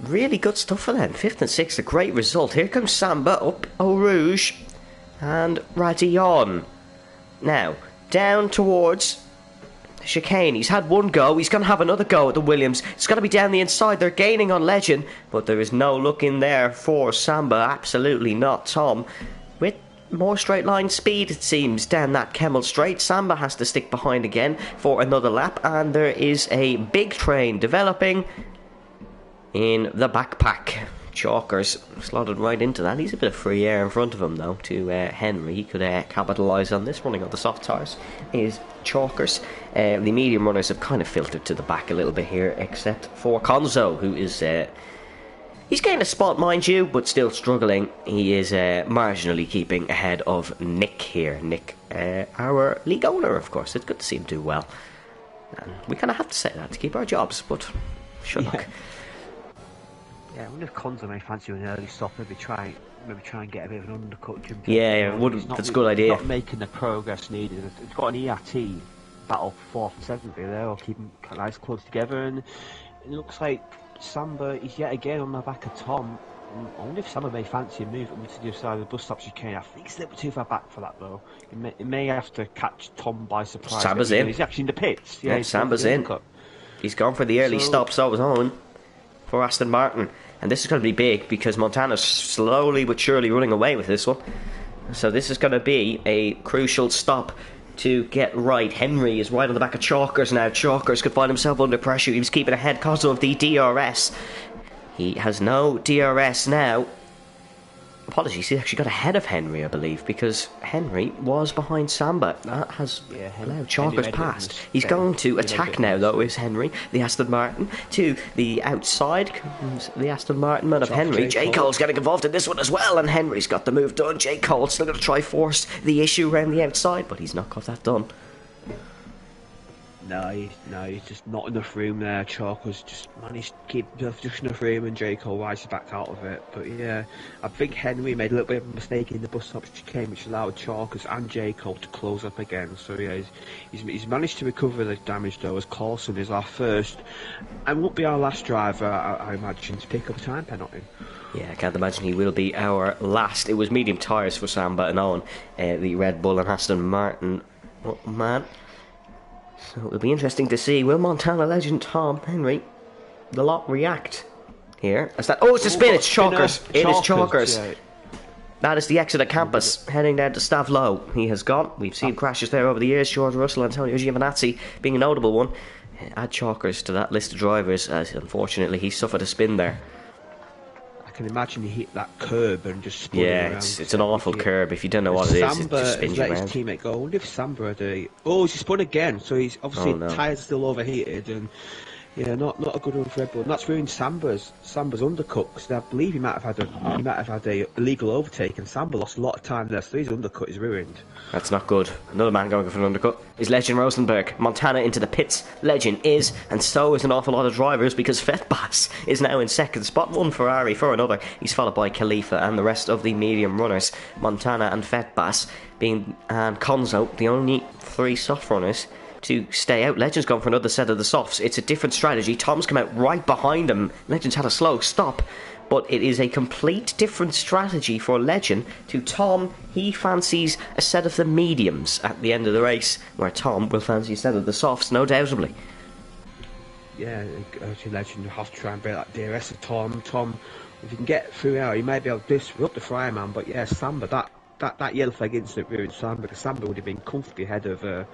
really good stuff for them. 5th and 6th, a great result. Here comes Samba up Eau Rouge and Radillon. Now, down towards chicane. He's had 1 go. He's going to have another go at the Williams. It's going to be down the inside. They're gaining on Legend, but there is no look in there for Samba. Absolutely not. Tom, with more straight line speed, it seems, down that Kemmel Straight. Samba has to stick behind again for another lap, and there is a big train developing in the backpack. Chalkers slotted right into that. He's a bit of free air in front of him though to Henry. He could capitalise on this, running on the soft tyres is Chalkers. The medium runners have kind of filtered to the back a little bit here, except for Conzo, who is he's gained a spot, mind you, but still struggling. He is marginally keeping ahead of Nick here. Nick, our league owner, of course. It's good to see him do well, and we kind of have to say that to keep our jobs, but sure, look. Yeah, I wonder if Conzo may fancy an early stop, maybe try and get a bit of an undercut. Yeah, that's a good idea. He's not making the progress needed. It's got an ERT battle 4th and 7th there, or keeping nice close together, and it looks like Samba is yet again on the back of Tom. I wonder if Samba may fancy a move to the other side of the bus stop chicane. I think he's a little too far back for that though. It may have to catch Tom by surprise. Samba's in. He's actually in the pits. Yeah, Samba's in. He's gone for the early stops of his own for Aston Martin, and this is going to be big because Montana's slowly but surely running away with this one. So this is going to be a crucial stop to get right. Henry is right on the back of Chalkers now. Chalkers could find himself under pressure. He was keeping ahead because of the DRS. He has no DRS now. Apologies, he actually got ahead of Henry, I believe, because Henry was behind Samba. That has allowed Chalkers past. He's going to attack now, though, is Henry, the Aston Martin. To the outside comes the Aston Martin man of Henry. J. Cole's getting involved in this one as well, and Henry's got the move done. J. Cole's still going to try force the issue around the outside, but he's not got that done. No, he's just not enough room there. Chalkers just managed to keep just enough room, and J. Cole rises back out of it. But yeah, I think Henry made a little bit of a mistake in the bus stop chicane, which allowed Chalkers and J. Cole to close up again. So yeah, he's managed to recover the damage though, as Corsa is our first and won't be our last driver, I imagine, to pick up a time penalty. Yeah, I can't imagine he will be our last. It was medium tyres for Samba and Owen, the Red Bull and Aston Martin. Oh, man. So it'll be interesting to see, will Montana legend Tom Henry, the lot, react here. Is that? Oh, it's a spin. It's Chalkers. It is Chalkers. Yeah. That is the exit at campus, heading down to Stavlo. He has gone. We've seen crashes there over the years. George Russell, Antonio Giovinazzi being a notable one. Add Chalkers to that list of drivers, as unfortunately he suffered a spin there. I can imagine he hit that curb and just spun Yeah, around. it's an awful curb. If you don't know what it is, it just spins you let around. his teammate go. I wonder if Samba had a... Oh, he's spun again. So he's obviously tyres still overheated and... Yeah, not a good one for Red Bull. And that's ruined Samba's undercut, because I believe he might have had a illegal overtake, and Samba lost a lot of time there, so his undercut is ruined. That's not good. Another man going for an undercut is Legend Rosenberg. Montana into the pits. Legend is, and so is an awful lot of drivers, because Fetbass is now in second spot. One Ferrari for another. He's followed by Khalifa and the rest of the medium runners. Montana and Fetbass and Konzo, the only three soft runners to stay out. Legend's gone for another set of the softs. It's a different strategy. Tom's come out right behind him. Legend's had a slow stop, but it is a complete different strategy for Legend to Tom. He fancies a set of the mediums at the end of the race, where Tom will fancy a set of the softs, no doubtably. Yeah, Legend will have to try and break that DRS of Tom. Tom, if you can get through out, he may be able to disrupt the Fireman, but yeah, Samba, that yellow flag incident ruined Samba, because Samba would have been comfortably ahead of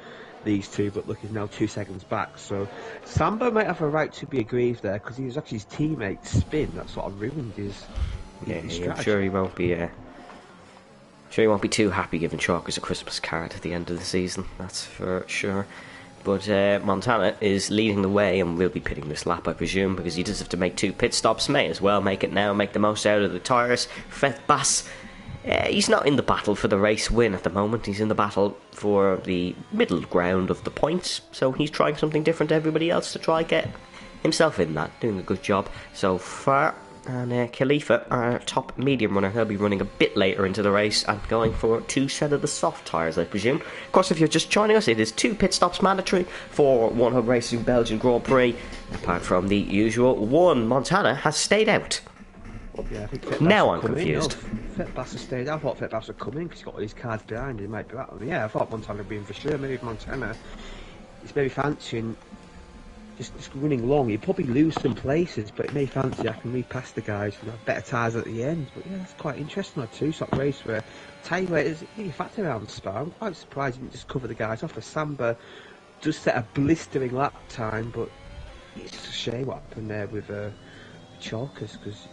these two, but look, he's now 2 seconds back. So Samba might have a right to be aggrieved there, because he was actually his teammate's spin that sort of ruined his strategy. I'm sure he won't be. Sure, he won't be too happy giving Chalkers a Christmas card at the end of the season. That's for sure. But Montana is leading the way, and will be pitting this lap, I presume, because he does have to make 2 pit stops. May as well make it now, make the most out of the tyres. Fethbass. He's not in the battle for the race win at the moment. He's in the battle for the middle ground of the points. So he's trying something different to everybody else to try get himself in that. Doing a good job so far. And Khalifa, our top medium runner, he'll be running a bit later into the race and going for 2 set of the soft tyres, I presume. Of course, if you're just joining us, it is 2 pit stops mandatory for One Hub Racing Belgian Grand Prix. Apart from the usual one, Montana has stayed out. Yeah, I think now I'm confused. Fetbass has stayed. I thought Fetbass would come in because he's got all these cards behind him. He might be that one. Yeah, I thought Montana would be in for sure. Maybe Montana is maybe fancying just running long. He'd probably lose some places, but it may fancy I can read past the guys and have better tyres at the end. But yeah, that's quite interesting. A 2-stop race where tyre weight is really factor around Spa. I'm quite surprised he didn't just cover the guys off. Samba does set a blistering lap time, but it's just a shame what happened there with Chalkers, because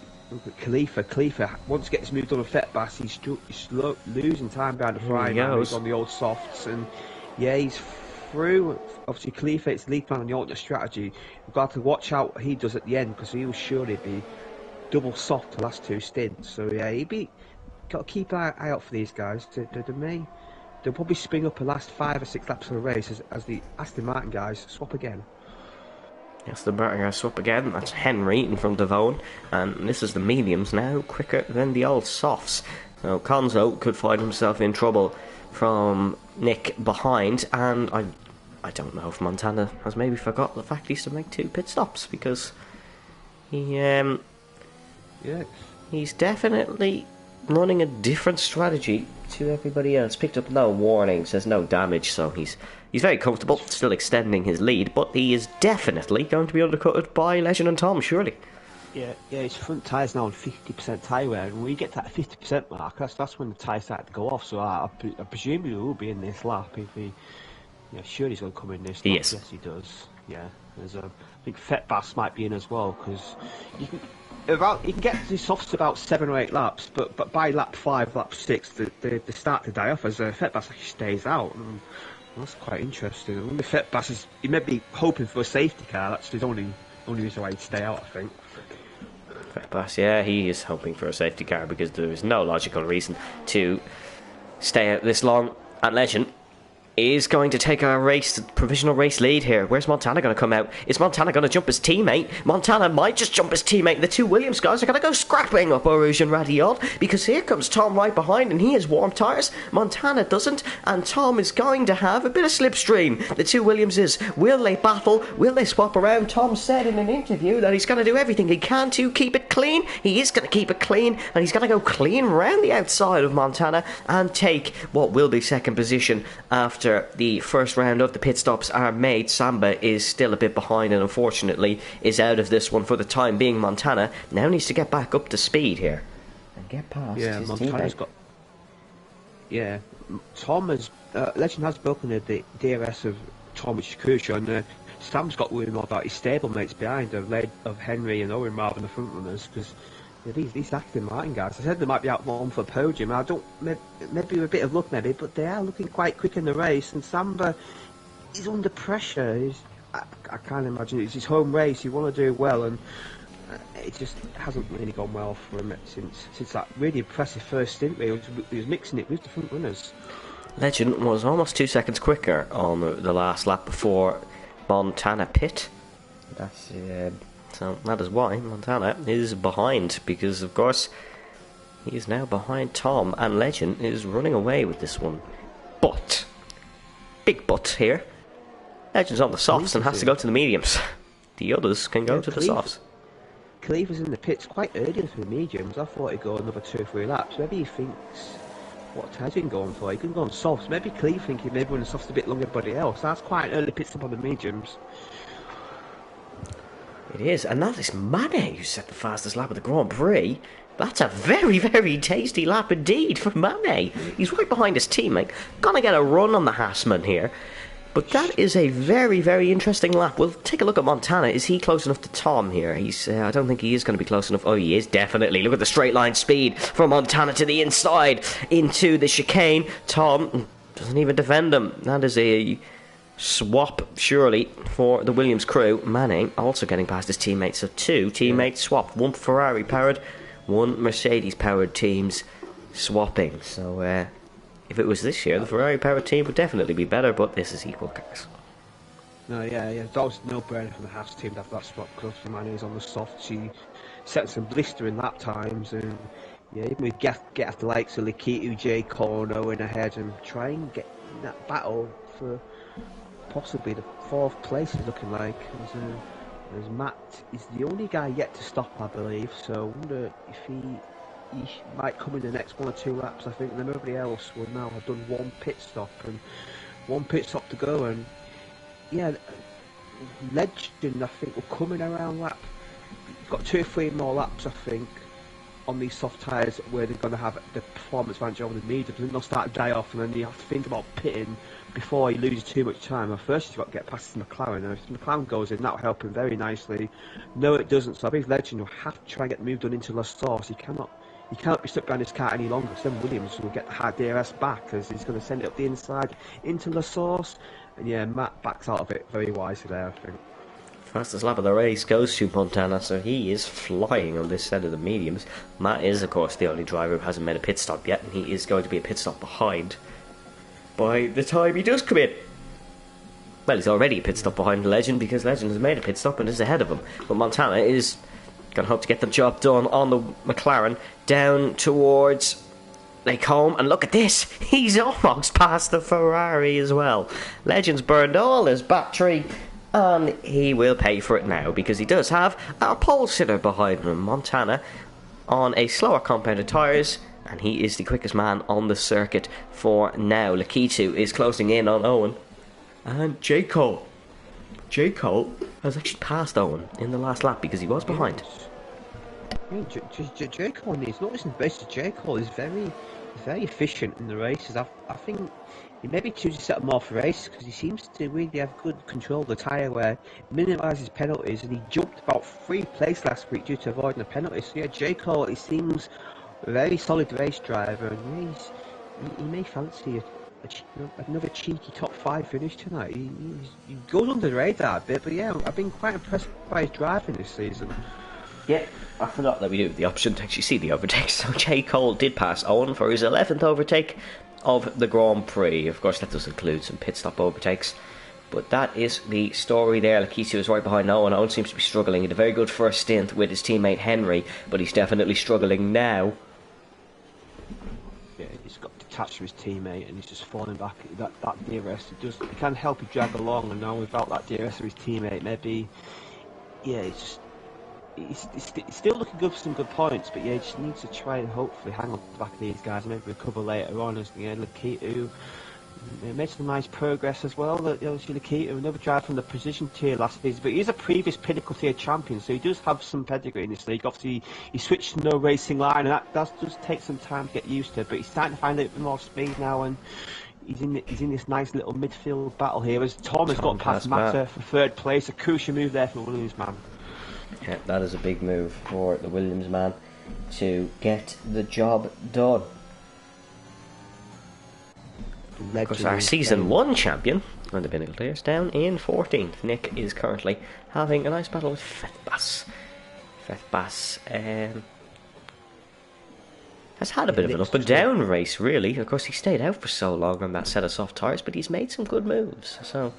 Khalifa once he gets moved on a Fetbass, he's losing time behind the frying pan. He's on the old softs, and yeah, he's through. Obviously, Khalifa, it's lead plan on the alternate strategy. We've got to watch out what he does at the end, because he will surely be double soft the last 2 stints. So yeah, got to keep an eye out for these guys. They'll probably spring up the last 5 or 6 laps of the race as the Aston Martin guys swap again. Yes, the Martin guys swap again. That's Henry in front of Owen, and this is the mediums now, quicker than the old softs. So Konzo could find himself in trouble from Nick behind, and I don't know if Montana has maybe forgot the fact he's to make 2 pit stops, because he's definitely running a different strategy to everybody else. Picked up no warnings, there's no damage, so he's very comfortable, still extending his lead, but he is definitely going to be undercutted by Legend and Tom, surely. Yeah, his front tyre's now on 50% tyre wear, and when you get to that 50% mark, that's when the tyre started to go off, so I presume he will be in this lap if he... Yeah, sure he's going to come in this lap. Yes, he does. Yeah, I think Fetbass might be in as well, because you can get to the softs about 7 or 8 laps, but by lap 5, lap 6, they start to die off as Fetbass actually stays out. And that's quite interesting. I wonder if Fetbass he may be hoping for a safety car. That's his only reason why he'd stay out, I think. Fetbass, yeah, he is hoping for a safety car, because there is no logical reason to stay out this long. And Legend is going to take a provisional race lead here. Where's Montana going to come out? Is Montana going to jump his teammate? Montana might just jump his teammate. The 2 Williams guys are going to go scrapping up Eau Rouge and Radiol, because here comes Tom right behind, and he has warm tyres. Montana doesn't, and Tom is going to have a bit of slipstream. The 2 Williamses, will they battle? Will they swap around? Tom said in an interview that he's going to do everything he can to keep it clean. He is going to keep it clean, and he's going to go clean round the outside of Montana and take what will be second position after after the first round of the pit stops are made, Samba is still a bit behind and unfortunately is out of this one for the time being. Montana now needs to get back up to speed here and get past his Montana's teammate. got. Yeah, Tom has. Legend has broken the DRS of Tom, which is crucial, and Sam's got worried more about his stablemates behind of Henry and Owen rather than the front runners, because these Aston Martin guys, I said they might be out one for the podium. I don't, maybe a bit of luck, but they are looking quite quick in the race, and Samba is under pressure. I can't imagine, it's his home race, you want to do well, and it just hasn't really gone well for him since that really impressive first stint where he was mixing it with the front runners. Legend was almost 2 seconds quicker on the last lap before Montana pit. So that is why Montana is behind, because of course he is now behind Tom, and Legend is running away with this one. But, big but here, Legend's on the softs and has to go to the mediums. The others can go to the softs. Cleaver's in the pits quite early for the mediums. I thought he'd go another 2 or 3 laps. Maybe he thinks, what has he been going for? He can go on softs. Maybe Cleaver thinking maybe when the softs a bit longer than everybody else. That's quite an early pit stop on the mediums. It is, and that is Mane who set the fastest lap of the Grand Prix. That's a very, very tasty lap indeed for Mane. He's right behind his teammate. Gonna get a run on the Hassman here. But that is a very, very interesting lap. We'll take a look at Montana. Is he close enough to Tom here? I don't think he is going to be close enough. Oh, he is, definitely. Look at the straight line speed from Montana to the inside into the chicane. Tom doesn't even defend him. That is a swap, surely, for the Williams crew. Manning also getting past his teammates. So 2 teammates swapped. 1 Ferrari-powered, 1 Mercedes-powered teams swapping. So, if it was this year, the Ferrari-powered team would definitely be better, but this is equal cars. No, that was no-brainer for the Haas team to have that swap, because the man is on the soft. She set some blistering lap times, and even we get after the likes of Likitu, J. Corno in ahead, and try and get in that battle for possibly the 4th place is looking like. As Matt is the only guy yet to stop, I believe, so I wonder if he might come in the next 1 or 2 laps, I think, and then everybody else will now have done 1 pit stop and 1 pit stop to go. And Legend, I think, will come in around lap. You've got 2 or 3 more laps, I think, on these soft tyres where they're going to have the performance advantage over the mediums, and they'll start to die off, and then you have to think about pitting before he loses too much time. Well, first you've got to get past the McLaren, and if the McLaren goes in, that'll help him very nicely. No, it doesn't, so I think Legend will have to try and get the move done into La Source. He cannot be stuck behind his car any longer, because then Williams will get the hard DRS back, as he's going to send it up the inside into La Source. And Matt backs out of it very wisely there, I think. Fastest lap of the race goes to Montana, so he is flying on this set of the mediums. Matt is, of course, the only driver who hasn't made a pit stop yet, and he is going to be a pit stop behind by the time he does come in. Well, he's already a pit stop behind Legend, because Legend has made a pit stop and is ahead of him. But Montana is going to hope to get the job done on the McLaren down towards Lake Home. And look at this, he's almost past the Ferrari as well. Legend's burned all his battery, and he will pay for it now, because he does have a pole sitter behind him. Montana on a slower compounded tyres, and he is the quickest man on the circuit for now. Likitu is closing in on Owen, and J. Cole has actually passed Owen in the last lap because he was behind. J. Cole needs, not listening to basis, J. Cole is very efficient in the races. I think he maybe chooses to set him off the race, because he seems to really have good control of the tyre, where he minimises penalties, and he jumped about 3 places last week due to avoiding a penalty. So J. Cole, he seems a very solid race driver, and he may fancy another cheeky top 5 finish tonight. He goes under the radar a bit, but I've been quite impressed by his driving this season. Yeah, I forgot that we do have the option to actually see the overtakes. So J. Cole did pass Owen for his 11th overtake of the Grand Prix. Of course, that does include some pit stop overtakes. But that is the story there. Likitu is right behind Owen. Owen seems to be struggling. He had a very good first stint with his teammate Henry, but he's definitely struggling now. Yeah, he's got detached from his teammate, and he's just falling back. That DRS, it can help him drag along, and now without that DRS of his teammate, maybe, he's still looking good for some good points, but he just needs to try and hopefully hang on to the back of these guys, maybe recover later on, as Likitu He made some nice progress as well. That was really key. Another driver from the position tier last season, but he's a previous Pinnacle tier champion, so he does have some pedigree in this league. Obviously, he switched to no racing line, and that does just take some time to get used to. But he's starting to find a bit more speed now, and he's in this nice little midfield battle here. As Tom has got past Matter for third place, a crucial move there for the Williams man. Yeah, that is a big move for the Williams man to get the job done. Of course, our season 1 champion on the Pinnacle tiers down in 14th. Nick is currently having a nice battle with Fethbas. Fethbas has had a bit of an up and down race, really. Of course, he stayed out for so long on that set of soft tyres, but he's made some good moves. So,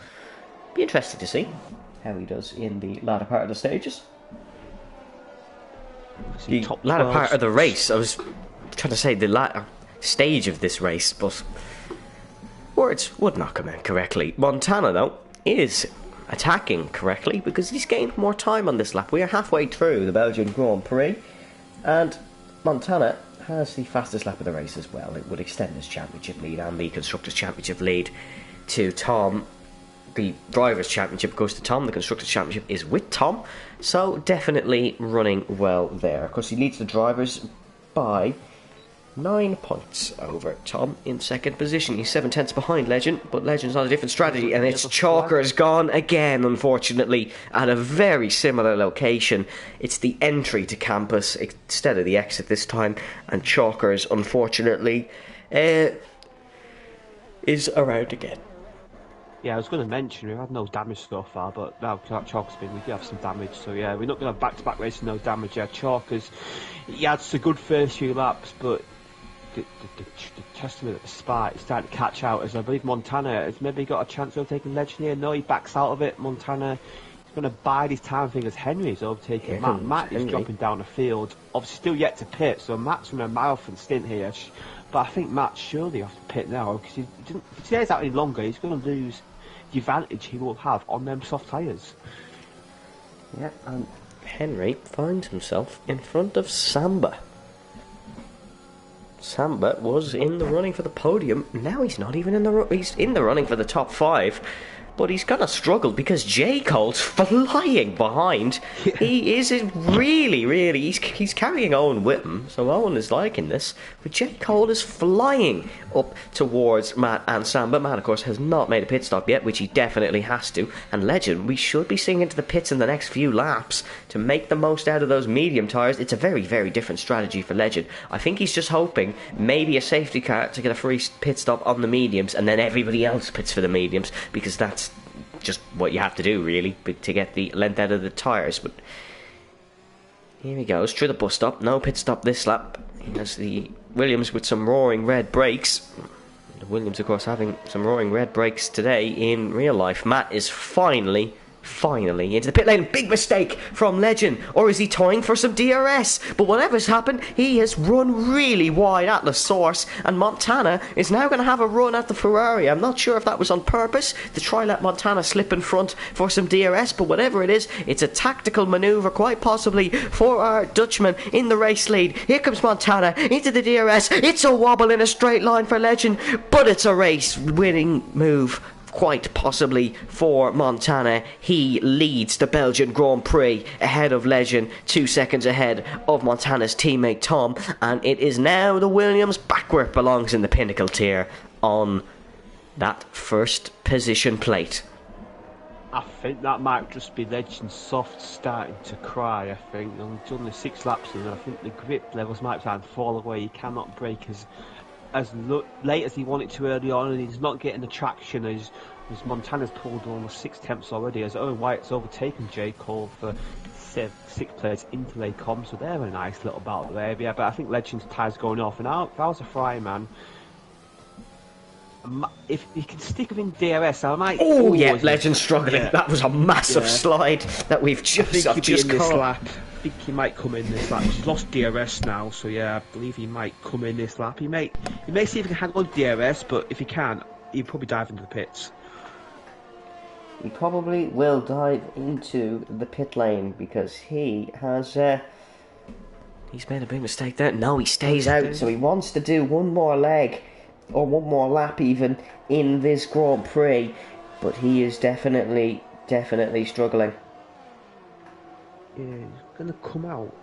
be interesting to see how he does in the latter part of the stages. The latter part of the race, I was trying to say the latter stage of this race, but words would not come out correctly. Montana, though, is attacking correctly because he's gained more time on this lap. We are halfway through the Belgian Grand Prix, and Montana has the fastest lap of the race as well. It would extend his championship lead and the Constructors' Championship lead to Tom. The Drivers' Championship goes to Tom. The Constructors' Championship is with Tom. So definitely running well there. Of course, he leads the Drivers by 9 points over Tom in second position. He's 7/10 behind Legend, but Legend's on a different strategy, and it's Chalker's gone again, unfortunately, at a very similar location. It's the entry to campus instead of the exit this time, and Chalker's, unfortunately, is around again. Yeah, I was going to mention we've had no damage so far, but now Chalker's been, we do have some damage. So yeah, we're not going to have back-to-back races with no damage. Yeah, Chalker's, he had a good first few laps, but the testament at the start is starting to catch out, as I believe Montana has maybe got a chance of overtaking Legend here. No, he backs out of it. Montana is going to bide his time. I think as Henry's overtaking Matt. Matt is dropping down the field. Obviously still yet to pit, so Matt's from a marathon stint here. But I think Matt's surely off to pit now, because if he stays out any longer, he's going to lose the advantage he will have on them soft tyres. Yeah, and Henry finds himself in front of Samba. Samba was in the running for the podium. Now he's not even in the he's in the running for the top 5, but he's gonna struggle because J. Cole's flying behind. Yeah. He is really he's carrying Owen with him, so Owen is liking this. But J. Cole is flying up towards Matt and Samba. Matt, of course, has not made a pit stop yet, which he definitely has to. And Legend, we should be seeing into the pits in the next few laps to make the most out of those medium tyres. It's a very different strategy for Legend. I think he's just hoping maybe a safety car to get a free pit stop on the mediums, and then everybody else pits for the mediums, because that's just what you have to do, really, to get the length out of the tyres. But here he goes through the bus stop. No pit stop this lap. He has the Williams with some roaring red brakes. The Williams, of course, having some roaring red brakes today in real life. Matt is finally into the pit lane. Big mistake from Legend. Or is he toying for some DRS? But whatever's happened, he has run really wide at the source, and Montana is now going to have a run at the Ferrari. I'm not sure if that was on purpose to try let Montana slip in front for some DRS, but whatever it is, it's a tactical manoeuvre, quite possibly, for our Dutchman in the race lead. Here comes Montana into the DRS. It's a wobble in a straight line for Legend, but it's a race winning move, quite possibly, for Montana. He leads the Belgian Grand Prix ahead of Legend, 2 seconds ahead of Montana's teammate Tom, and it is now the Williams back where it belongs in the Pinnacle tier on that first position plate. I think that might just be Legend soft starting to cry. I think we've done the 6 laps, and I think the grip levels might start to fall away. He cannot brake as late as he wanted to early on, and he's not getting the traction as Montana's pulled almost 6 temps already, as Owen White's overtaken J. Cole for 6 players into Lake Com, so they're a nice little battle there. Yeah, but I think Legend's tyres going off, and if I was a fry man, if he can stick within DRS, I might. Oh yeah, Legend's struggling. Yeah. That was a massive slide that we've just caught. This lap. I think he might come in this lap. He's lost DRS now, so yeah, I believe he might come in this lap. He may see if he can hang on DRS, but if he can't, he'll probably dive into the pits. He probably will dive into the pit lane because he has he's made a big mistake there. No, he stays out, so he wants to do one more leg or one more lap even in this Grand Prix, but he is definitely struggling. Yeah, he's going to come out.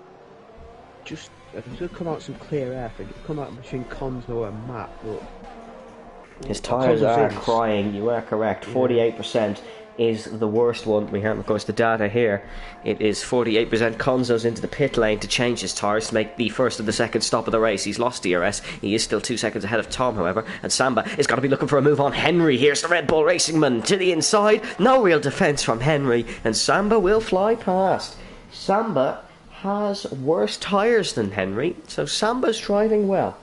He's going to come out some clear air. I think he'll come out between Conzo and Matt, but his tyres are crying. You are correct. 48% is the worst one. We have, of course, the data here. It is 48%. Conzo's into the pit lane to change his tyres to make the first of the second stop of the race. He's lost DRS. He is still 2 seconds ahead of Tom, however. And Samba is going to be looking for a move on Henry. Here's the Red Bull Racing Man to the inside. No real defence from Henry. And Samba will fly past. Samba has worse tyres than Henry, so Samba's driving well.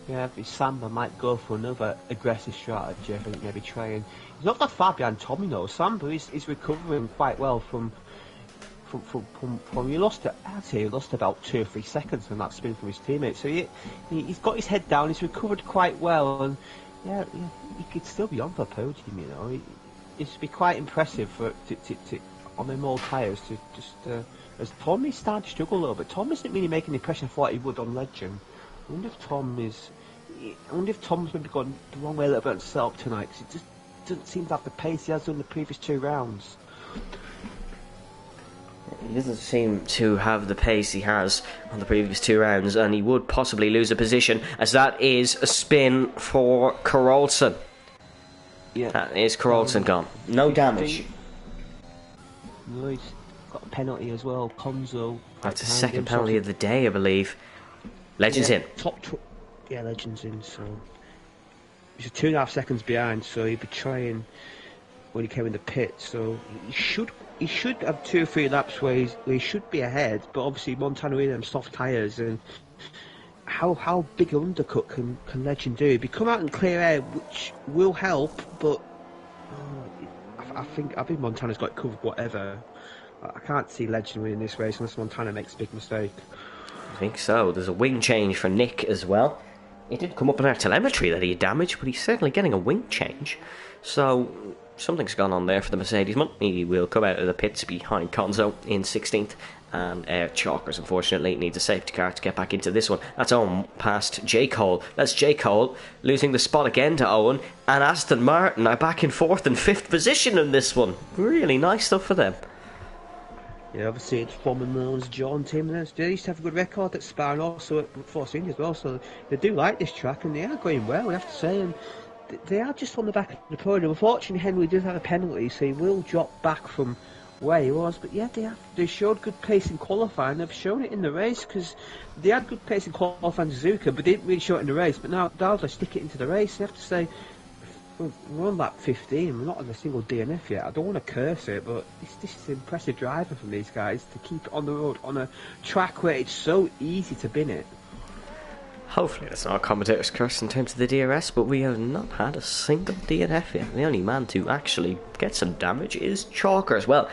Yeah, Samba might go for another aggressive strategy. I think maybe trying. He's not that far behind Tommy though. Samba is recovering quite well from he lost. I'd say he lost about 2 or 3 seconds on that spin from his teammates. So he's got his head down. He's recovered quite well, and he could still be on for a podium. You know, it'd be quite impressive for to on them old tyres to just. As Tommy started to struggle a little bit. Tom isn't really making the impression I thought he would on Legend. I wonder if Tom's maybe gone the wrong way a little bit on setup tonight, because it just doesn't seem to have the pace he has done the previous 2 rounds. He doesn't seem to have the pace he has on the previous 2 rounds, and he would possibly lose a position, as that is a spin for Carolson. Yeah. That is Carolson gone. No damage. Nice. Got a penalty as well. Conzo. That's the second penalty of the day, I believe. Legend's in. Legend's in. So he's 2.5 seconds behind. So he'd be trying when he came in the pit. So he should have 2 or 3 laps where he should be ahead. But obviously Montana with them soft tyres, and how big an undercut can Legend do? He'd come out in clear air, which will help. But I think Montana's got it covered. Whatever. I can't see Legend winning this race unless Montana makes a big mistake. I think so. There's a wing change for Nick as well. It didn't come up in our telemetry that he had damage, but he's certainly getting a wing change. So something's gone on there for the Mercedes man. He will come out of the pits behind Conzo in 16th. And Chalkers, unfortunately, needs a safety car to get back into this one. That's Owen past J. Cole. That's J. Cole losing the spot again to Owen. And Aston Martin are back in 4th and 5th position in this one. Really nice stuff for them. Yeah, obviously it's former Mills, John team, and they used to have a good record at Spa and also at Force India as well, so they do like this track and they are going well, we have to say, and they are just on the back of the podium. Unfortunately, Henry does have a penalty, so he will drop back from where he was, but yeah, they showed good pace in qualifying. They've shown it in the race, because they had good pace in qualifying Suzuka, but didn't really show it in the race. But now they stick it into the race. You have to say, we're on lap 15, we're not on a single DNF yet. I don't want to curse it, but this is impressive driving from these guys to keep it on the road on a track where it's so easy to bin it. Hopefully that's not a commentator's curse in terms of the DRS, but we have not had a single DNF yet. The only man to actually get some damage is Chalkers. Well,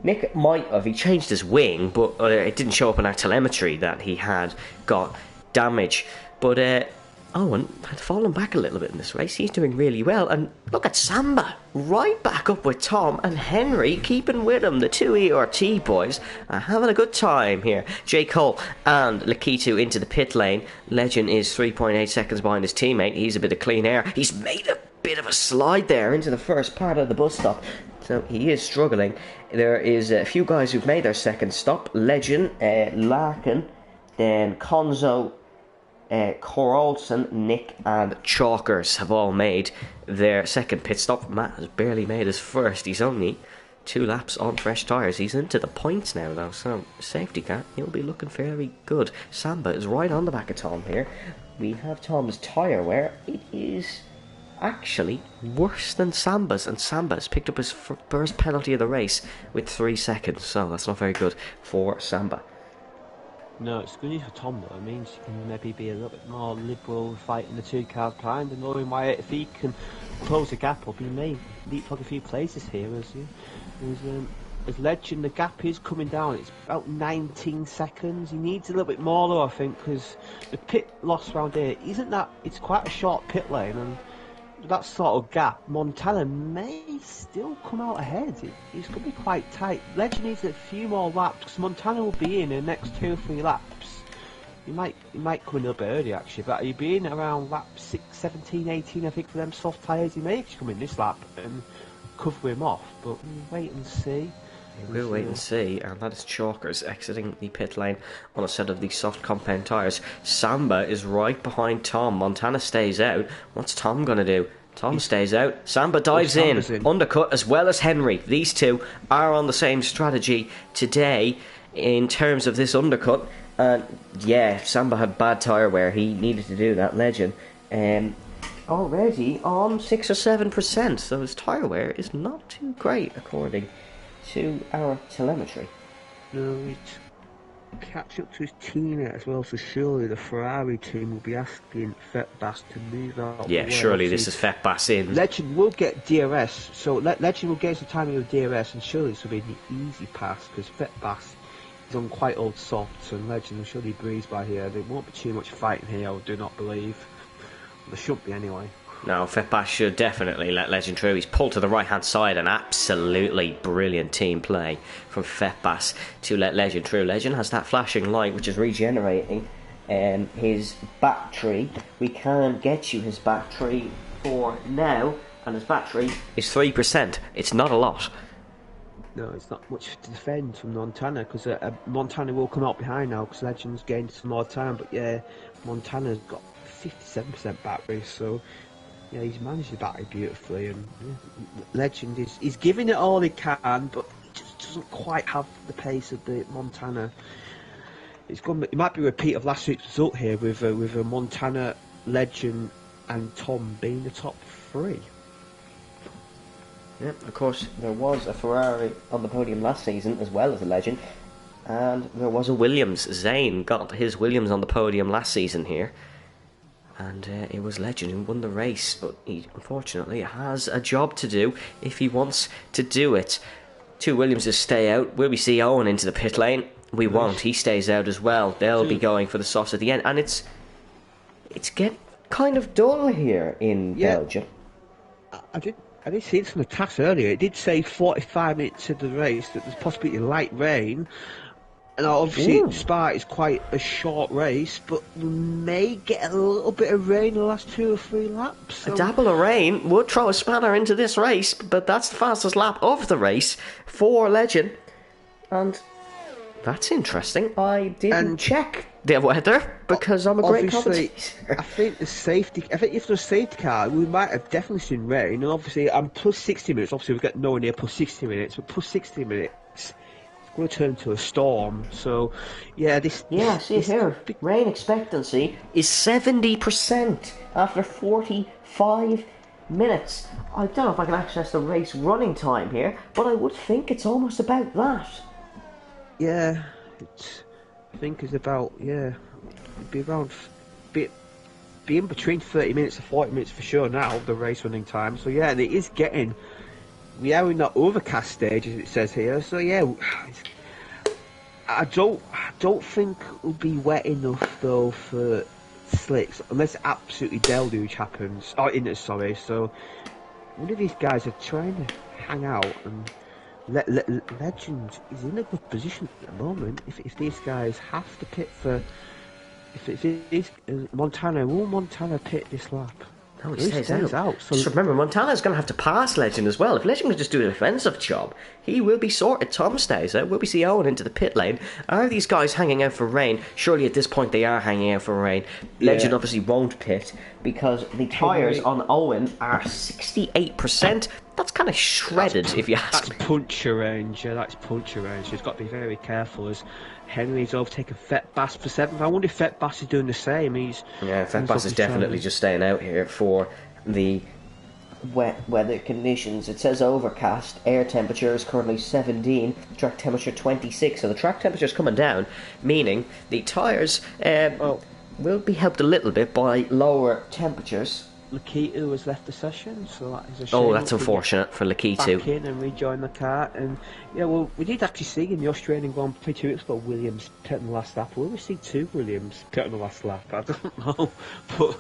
Nick might have, he changed his wing, but it didn't show up in our telemetry that he had got damage. But Owen had fallen back a little bit in this race. He's doing really well, and look at Samba, right back up with Tom, and Henry keeping with him. The 2 ERT boys are having a good time here. J. Cole and Lakitu into the pit lane. Legend is 3.8 seconds behind his teammate. He's a bit of clean air. He's made a bit of a slide there into the first part of the bus stop, so he is struggling. There is a few guys who've made their second stop. Legend, Larkin, then Conzo, Corolson, Nick and Chalkers have all made their second pit stop. Matt has barely made his first. He's only 2 laps on fresh tyres. He's into the points now though, so safety car, he'll be looking fairly good. Samba is right on the back of Tom here. We have Tom's tyre wear. It is actually worse than Samba's, and Samba's picked up his first penalty of the race with 3 seconds, so that's not very good for Samba. No, it's good news for Tom though. It means he can maybe be a little bit more liberal fighting the 2 cars behind, and knowing why if he can close the gap up, he may leapfrog a few places here as Legend. The gap is coming down. It's about 19 seconds. He needs a little bit more though, I think, because the pit loss round here isn't that. It's quite a short pit lane, and that sort of gap, Montana may still come out ahead. It's going to be quite tight. Legend needs a few more laps, because Montana will be in the next 2 or 3 laps. He might come in a little bit early actually, but he'll be in around lap 6, 17, 18, I think, for them soft tyres. He may actually come in this lap and cover him off, but we'll wait and see. We'll wait and see, and that is Chalkers exiting the pit lane on a set of the soft compound tyres. Samba is right behind Tom. Montana stays out. What's Tom going to do? Tom stays out. Samba dives in. Undercut as well as Henry. These two are on the same strategy today in terms of this undercut. And yeah, Samba had bad tyre wear. He needed to do that, legend. Already on 6 or 7%, so his tyre wear is not too great according to our telemetry. No, it's catch up to his teammate as well, so surely the Ferrari team will be asking Fetbass to move out. Yeah, surely this is Fetbass in. Legend will get DRS, so Legend will get some timing with DRS, and surely this will be an easy pass because Fetbass is on quite old softs, and Legend will surely breeze by here. There won't be too much fighting here, I do not believe. There shouldn't be anyway. No, Fetbass should definitely let Legend through. He's pulled to the right-hand side, and absolutely brilliant team play from Fetbass to let Legend through. Legend has that flashing light, which is regenerating his battery. We can get you his battery for now, and his battery is 3%. It's not a lot. No, it's not much to defend from Montana, because Montana will come out behind now, because Legend's gained some more time, but yeah, Montana's got 57% battery, so yeah, he's managed the battery beautifully, and Legend he's giving it all he can, but he just doesn't quite have the pace of the Montana. It might be a repeat of last week's result here with a Montana, Legend, and Tom being the top three. Yeah, of course, there was a Ferrari on the podium last season as well as a Legend, and there was a Williams. Zane got his Williams on the podium last season here. And it was Legend who won the race, but he unfortunately has a job to do if he wants to do it. Two Williamses stay out. Will we see Owen into the pit lane? We won't. He stays out as well. They'll be going for the softs at the end, and it's getting kind of dull here in Belgium. I did see it from the TAS earlier. It did say 45 minutes of the race that there's possibly light rain. And obviously, Spa is quite a short race, but we may get a little bit of rain in the last 2 or 3 laps. So. A dabble of rain would throw a spanner into this race, but that's the fastest lap of the race for Legend. And that's interesting. I didn't check the weather because I'm a great commentator. I think if there's a safety car, we might have definitely seen rain. And obviously, I'm plus 60 minutes. Obviously, we've got nowhere near plus 60 minutes, but plus 60 minutes. Going to turn into a storm, so yeah, see here, rain expectancy is 70% after 45 minutes. I don't know if I can access the race running time here, but I would think it's almost about that. Yeah, I think it's about, it'd be around, be in between 30 minutes and 40 minutes for sure now, the race running time, so yeah, and it is getting. We are in that overcast stage, as it says here. So yeah, I don't think it'll be wet enough though for slicks, unless absolutely deluge happens. So one of these guys are trying to hang out, and Legend is in a good position at the moment. If these guys have to pit for, if it is Montana, will Montana pit this lap? No, he stays out. So just remember, Montana's going to have to pass Legend as well. If Legend can just do a defensive job, he will be sorted. Tom stays out. Will we see Owen into the pit lane? Are these guys hanging out for rain? Surely at this point they are hanging out for rain. Legend obviously won't pit because the tyres on Owen are 68%. That's kind of shredded, if you ask me. That's puncture range. Yeah, that's puncture range. He's got to be very careful as Henry's overtaken Fetbass for 7th. I wonder if Fetbass is doing the same. Fetbass is definitely just staying out here for the wet weather conditions. It says overcast. Air temperature is currently 17. Track temperature 26. So the track temperature is coming down, meaning the tyres will be helped a little bit by lower temperatures. Lakitu has left the session, so that is a shame. That's unfortunate for Lakitu. Back in and rejoin the car, and we did actually see in the Australian Grand Prix 2 weeks ago Williams pitting the last lap. Will we see 2 Williams pitting the last lap? I don't know, but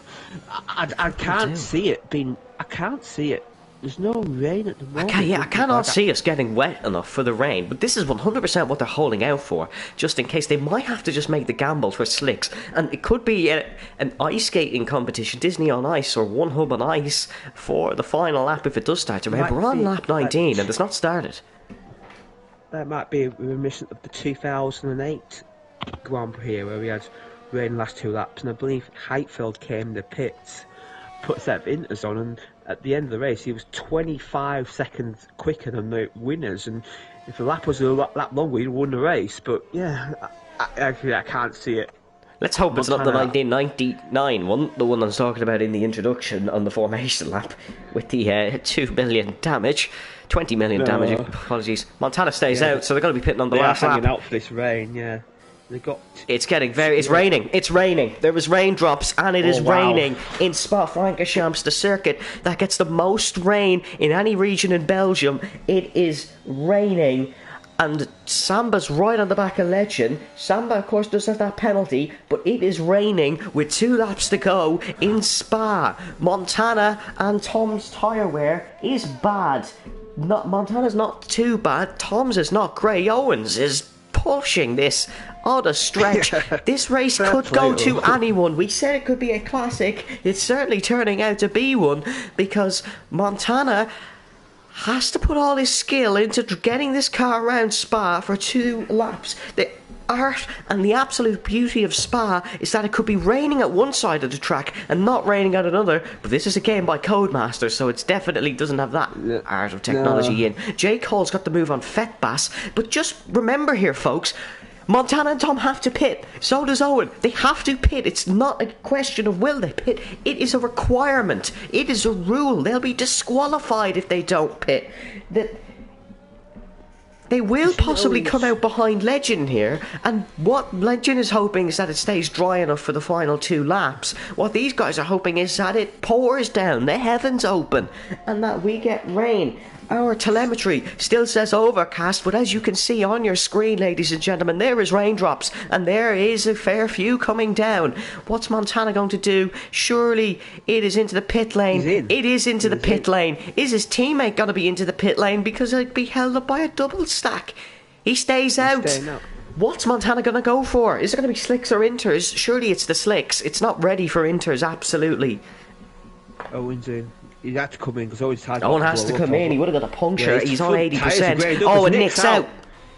I can't see it being. I can't see it There's no rain at the moment. I cannot see us getting wet enough for the rain, but this is 100% what they're holding out for, just in case. They might have to just make the gamble for slicks, and it could be an ice skating competition, Disney on Ice, or One Hub on Ice for the final lap if it does start. Remember, we're on lap 19 and it's not started. That might be reminiscent of the 2008 Grand Prix where we had rain the last 2 laps, and I believe Heitfeld came in the pits, put a set of inters on, and at the end of the race, he was 25 seconds quicker than the winners. And if the lap was a lap longer, he'd won the race. But yeah, actually, I can't see it. Let's hope it's not the 1999 one, the one I was talking about in the introduction on the formation lap, with the 2 million damage, 20 million damage. Apologies. Montana stays out, so they're going to be pitting on the last lap. They're hanging out for this rain, yeah. It's getting it's raining. It's raining. There was raindrops, and it is raining in Spa-Francorchamps, the circuit that gets the most rain in any region in Belgium. It is raining, and Samba's right on the back of Legend. Samba, of course, does have that penalty, but it is raining with 2 laps to go in Spa. Montana and Tom's tyre wear is bad. Montana's not too bad. Tom's is not great. Owens is pushing this on a stretch. This race could go to anyone. We said it could be a classic. It's certainly turning out to be one, because Montana has to put all his skill into getting this car around Spa for 2 laps. The art and the absolute beauty of Spa is that it could be raining at one side of the track and not raining at another, but this is a game by Codemasters, so it definitely doesn't have that art of technology in. J. Cole's got the move on Fetbass, but just remember here, folks, Montana and Tom have to pit. So does Owen. They have to pit. It's not a question of will they pit. It is a requirement. It is a rule. They'll be disqualified if they don't pit. They will possibly come out behind Legend here, and what Legend is hoping is that it stays dry enough for the final 2 laps. What these guys are hoping is that it pours down, the heavens open, and that we get rain. Our telemetry still says overcast, but as you can see on your screen, ladies and gentlemen, there is raindrops, and there is a fair few coming down. What's Montana going to do? Surely it is into the pit lane. It is into the pit lane. Is his teammate going to be into the pit lane, because he'd be held up by a double stack? He stays out. What's Montana going to go for? Is it going to be slicks or inters? Surely it's the slicks. It's not ready for inters, absolutely. Owen's in. He had to come in because Owen has to come in. He would have got a puncture. He's on 80%. Oh, and Nick's out.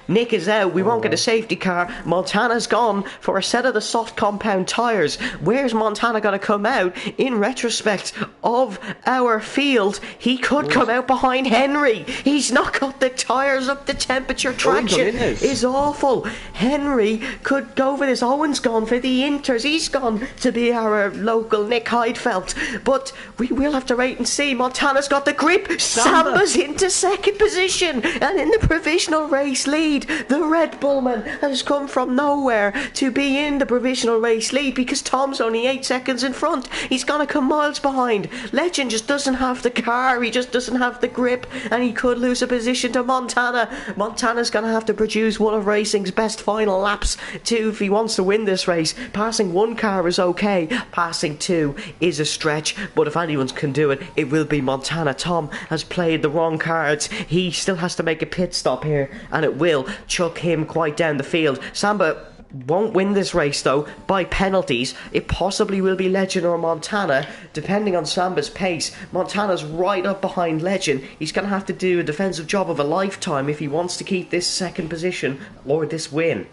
Nick is out. We won't get a safety car. Montana's gone for a set of the soft compound tyres. Where's Montana going to come out? In retrospect of our field, he could come out behind Henry. He's not got the tyres up. The temperature traction is awful. Henry could go for this. Owen's gone for the inters. He's gone to be our local Nick Heidfeld. But we will have to wait and see. Montana's got the grip. Samba's into second position. And in the provisional race lead, the Red Bullman has come from nowhere to be in the provisional race lead, because Tom's only 8 seconds in front. He's going to come miles behind. Legend just doesn't have the car. He just doesn't have the grip, and he could lose a position to Montana. Montana's going to have to produce one of racing's best final laps too if he wants to win this race. Passing 1 car is okay. Passing 2 is a stretch, but if anyone can do it, it will be Montana. Tom has played the wrong cards. He still has to make a pit stop here, and it will chuck him quite down the field. Samba won't win this race though by penalties. It possibly will be Legend or Montana, depending on Samba's pace. Montana's right up behind Legend. He's going to have to do a defensive job of a lifetime if he wants to keep this second position or this win.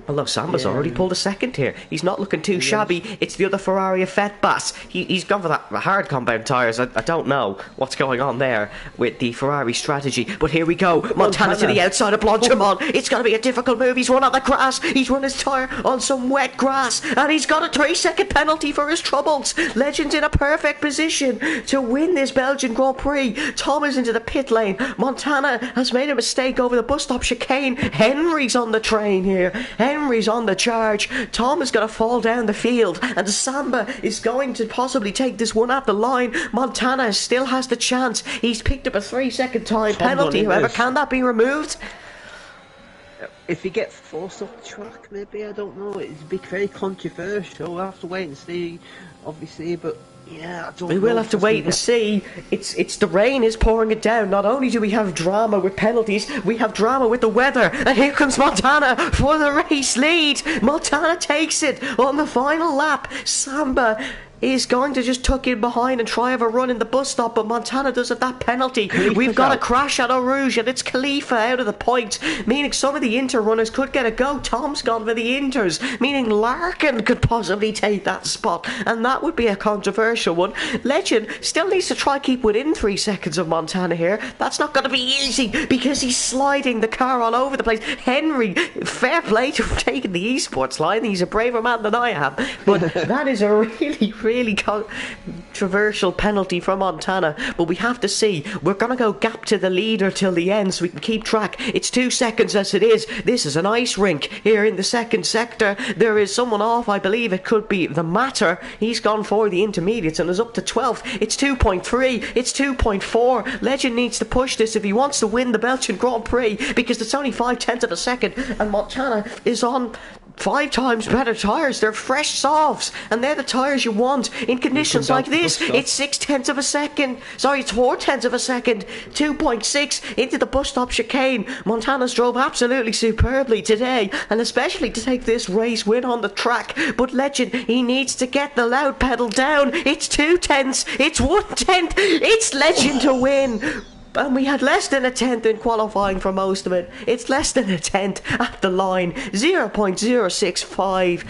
Although Samba's already pulled a second here. He's not looking too shabby. It's the other Ferrari of Fetbass. He's gone for that hard compound tyres. I don't know what's going on there with the Ferrari strategy. But here we go. Montana to the outside of Blanchimont. It's going to be a difficult move. He's run on the grass. He's run his tyre on some wet grass. And he's got a 3-second penalty for his troubles. Legend's in a perfect position to win this Belgian Grand Prix. Tom is into the pit lane. Montana has made a mistake over the bus stop chicane. Henry's on the train here. Henry's on the charge. Tom is going to fall down the field, and Samba is going to possibly take this one at the line. Montana still has the chance. He's picked up a 3-second time penalty. However, can that be removed? If he gets forced off the track, maybe, I don't know. It's very controversial. We'll have to wait and see, obviously, but Yeah, I don't We will know have to if wait and that's see. It's the rain is pouring it down. Not only do we have drama with penalties, we have drama with the weather. And here comes Montana for the race lead. Montana takes it on the final lap. Samba is going to just tuck in behind and try have a run in the bus stop, but Montana does have that penalty. Khalifa's We've got a out. crash at Eau Rouge, and it's Khalifa out of the points, meaning some of the Inter runners could get a go. Tom's gone for the Inters, meaning Larkin could possibly take that spot, and that would be a controversial one. Legend still needs to try keep within 3 seconds of Montana here. That's not going to be easy because he's sliding the car all over the place. Henry, fair play to him taking the esports line. He's a braver man than I am, but that is a really controversial penalty from Montana. But we have to see. We're going to go gap to the leader till the end so we can keep track. It's 2 seconds as it is. This is an ice rink here in the second sector. There is someone off. I believe it could be the Matter. He's gone for the intermediates and is up to 12th. It's 2.3. It's 2.4. Legend needs to push this if he wants to win the Belgian Grand Prix, because it's only 5/10 of a second, and Montana is on 5 times better tyres. They're fresh softs, and they're the tyres you want in conditions like this. It's 6/10 of a second. Sorry, it's 4/10 of a second. 2.6 into the bus stop chicane. Montana's drove absolutely superbly today, and especially to take this race win on the track. But Legend, he needs to get the loud pedal down. It's 2/10. It's 1/10. It's Legend to win. And we had less than a tenth in qualifying for most of it. It's less than a tenth at the line. 0.065.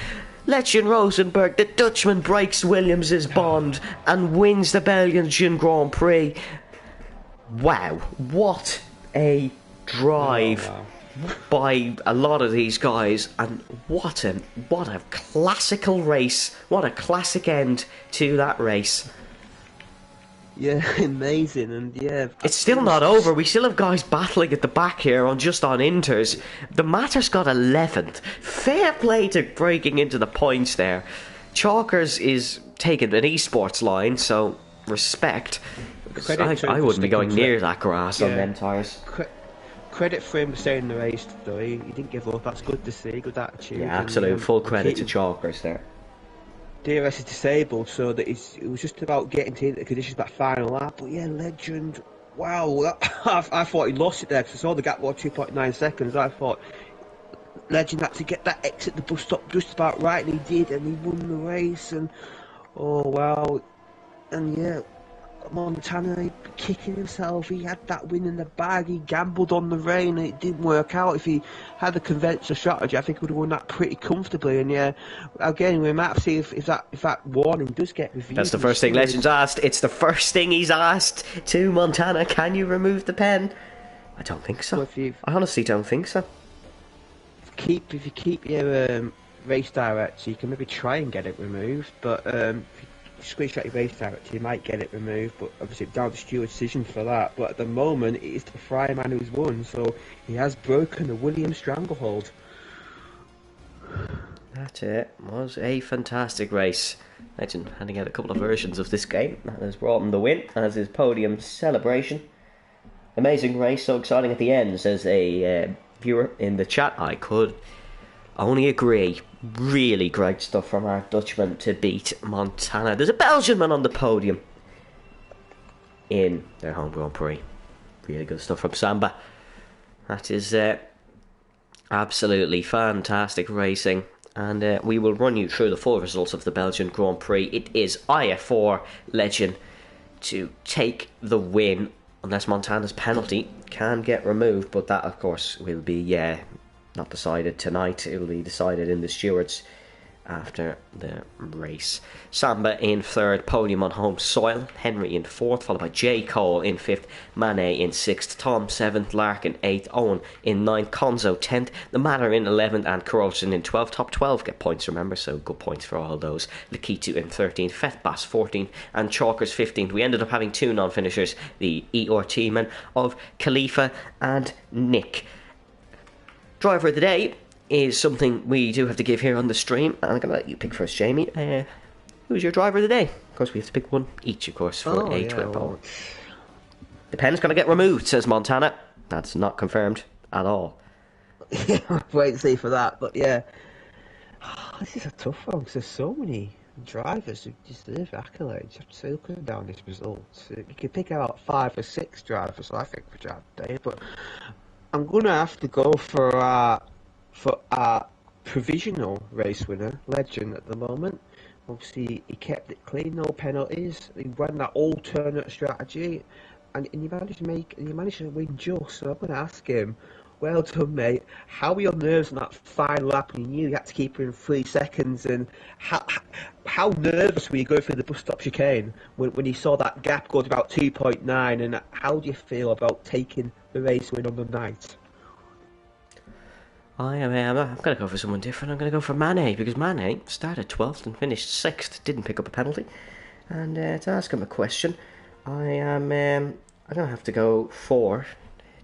Legend Rosenberg, the Dutchman, breaks Williams' bond and wins the Belgian Grand Prix. Wow, what a drive by a lot of these guys, and what a classical race. What a classic end to that race. Yeah, amazing, and yeah... It's still not over. We still have guys battling at the back here on Inters. The Matter's got 11th. Fair play to breaking into the points there. Chalkers is taking an esports line, so respect. I wouldn't be going near that grass on them tyres. Credit for him staying in the race, though. He didn't give up. That's good to see. Good attitude. Yeah, absolute full credit to Chalkers there. DRS is disabled, so that it was just about getting to the conditions that final lap. But yeah, Legend, wow, I thought he lost it there because I saw the gap was 2.9 seconds. I thought Legend had to get that exit the bus stop just about right, and he did, and he won the race. And oh wow, and yeah, Montana kicking himself. He had that win in the bag. He gambled on the rain and it didn't work out. If he had the conventional strategy, I think he would have won that pretty comfortably. And yeah, again, we might have to see if that warning does get reviewed. That's the first thing Legend's asked. It's the first thing he's asked to Montana. Can you remove the pen? I don't think so. I honestly don't think so. If you keep your race director, you can maybe try and get it removed. But screenshot your race director, you might get it removed, but obviously it's down to Stewart's decision for that. But at the moment, it is the Fry man who's won, so he has broken the Williams stranglehold. That it was a fantastic race. Legend handing out a couple of versions of this game that has brought him the win as his podium celebration. Amazing race, so exciting at the end, says a viewer in the chat. I could only agree. Really great stuff from our Dutchman to beat Montana. There's a Belgian man on the podium in their home Grand Prix. Really good stuff from Samba. That is absolutely fantastic racing. And we will run you through the full results of the Belgian Grand Prix. It is IF4 Legend to take the win, unless Montana's penalty can get removed. But that, of course, will be not decided tonight. It will be decided in the stewards after the race. Samba in third, podium on home soil. Henry in fourth, followed by J. Cole in fifth, Manet in sixth, Tom seventh, Larkin eighth, Owen in ninth, Conzo 10th, the Matter in 11th, and Carlson in 12th. Top 12 get points, remember, so good points for all those. Lakitu in 13th, Fethbas 14th, and Chalkers 15th. We ended up having two non-finishers, the ERT men of Khalifa and Nick. Driver of the day is something we do have to give here on the stream, and I'm going to let you pick first, Jamie. Who's your driver of the day? Of course, we have to pick one each, of course, for twin poll. The pen's going to get removed, says Montana. That's not confirmed at all. Yeah, wait and see for that, but yeah. This is a tough one, because there's so many drivers who deserve accolades. You have to say, look at them down these results. You could pick out 5 or 6 drivers, I think, for Jab Day, but I'm gonna have to go for our provisional race winner, Legend, at the moment. Obviously, he kept it clean, no penalties. He ran that alternate strategy, and he managed to win just. So I'm going to ask him, well done, mate. How were your nerves on that final lap when you knew you had to keep her in 3 seconds? And how nervous were you going through the bus stop chicane when you saw that gap go to about 2.9? And how do you feel about taking the race win on the night? I'm going to go for someone different. I'm going to go for Mane, because Mane started 12th and finished 6th, didn't pick up a penalty. And to ask him a question, I'm going to have to go for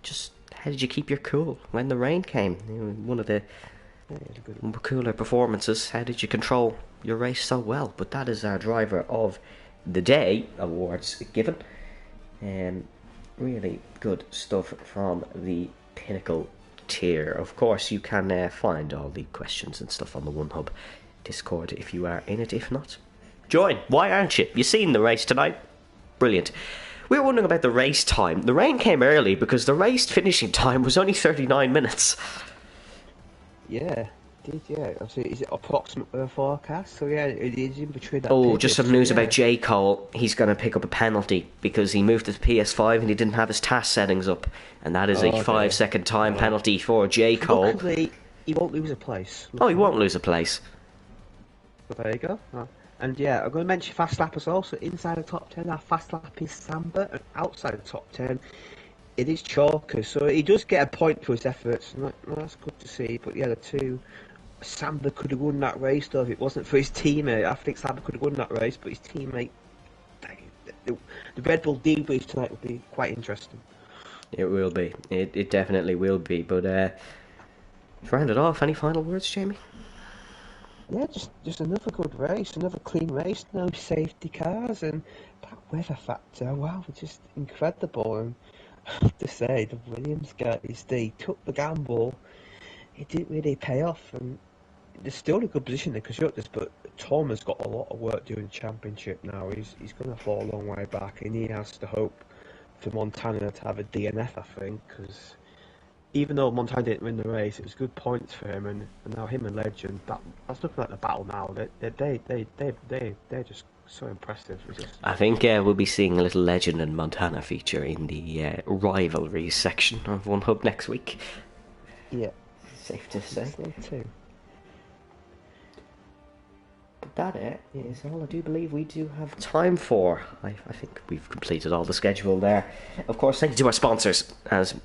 just how did you keep your cool when the rain came? One of the cooler performances. How did you control your race so well? But that is our driver of the day awards given. Really good stuff from the Pinnacle tier. Of course, you can find all the questions and stuff on the One Hub Discord if you are in it. If not, join. Why aren't you? You seen the race tonight? Brilliant. We were wondering about the race time. The rain came early because the race finishing time was only 39 minutes. Yeah, Obviously, is it approximate with a forecast? So yeah, it is in between that. Oh, just some news about J. Cole. He's going to pick up a penalty because he moved to the PS5 and he didn't have his task settings up. And that is a 5-second time penalty for J. Cole. Luckily, he won't lose a place. Oh, he won't lose a place. But there you go. And yeah, I'm going to mention fast lap as well. So inside the top 10, our fast lap is Samba, and outside the top 10, it is Chalker. So he does get a point for his efforts. And that's good to see. But yeah, the two, Samba could have won that race though if it wasn't for his teammate. I think Samba could have won that race, but his teammate, the Red Bull debrief tonight will be quite interesting. It will be. It definitely will be. But to round it off, any final words, Jamie? Yeah, just another good race, another clean race, no safety cars, and that weather factor, wow, it's just incredible. And I have to say, the Williams guys, they took the gamble, it didn't really pay off, and they're still in a good position, the constructors, but Tom has got a lot of work doing the championship now. He's going to fall a long way back, and he has to hope for Montana to have a DNF, I think, because even though Montana didn't win the race, it was good points for him, and now him and Legend. That's looking like the battle now. They're just so impressive. I think we'll be seeing a little Legend and Montana feature in the rivalries section of One Hub next week. Yeah, safe to say. Too. But that is all I do believe we do have time for. I think we've completed all the schedule there. Of course, thank you to our sponsors as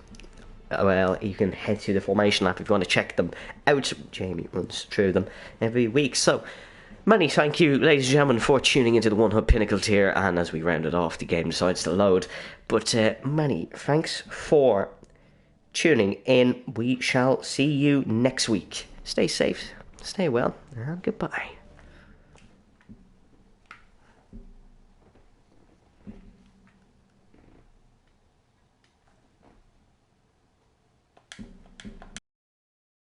well. You can head to the Formation app if you want to check them out. Jamie runs through them every week. So, many thank you, ladies and gentlemen, for tuning into the One Hub Pinnacle tier. And as we round it off, the game decides to load. But many thanks for tuning in. We shall see you next week. Stay safe, stay well, and goodbye.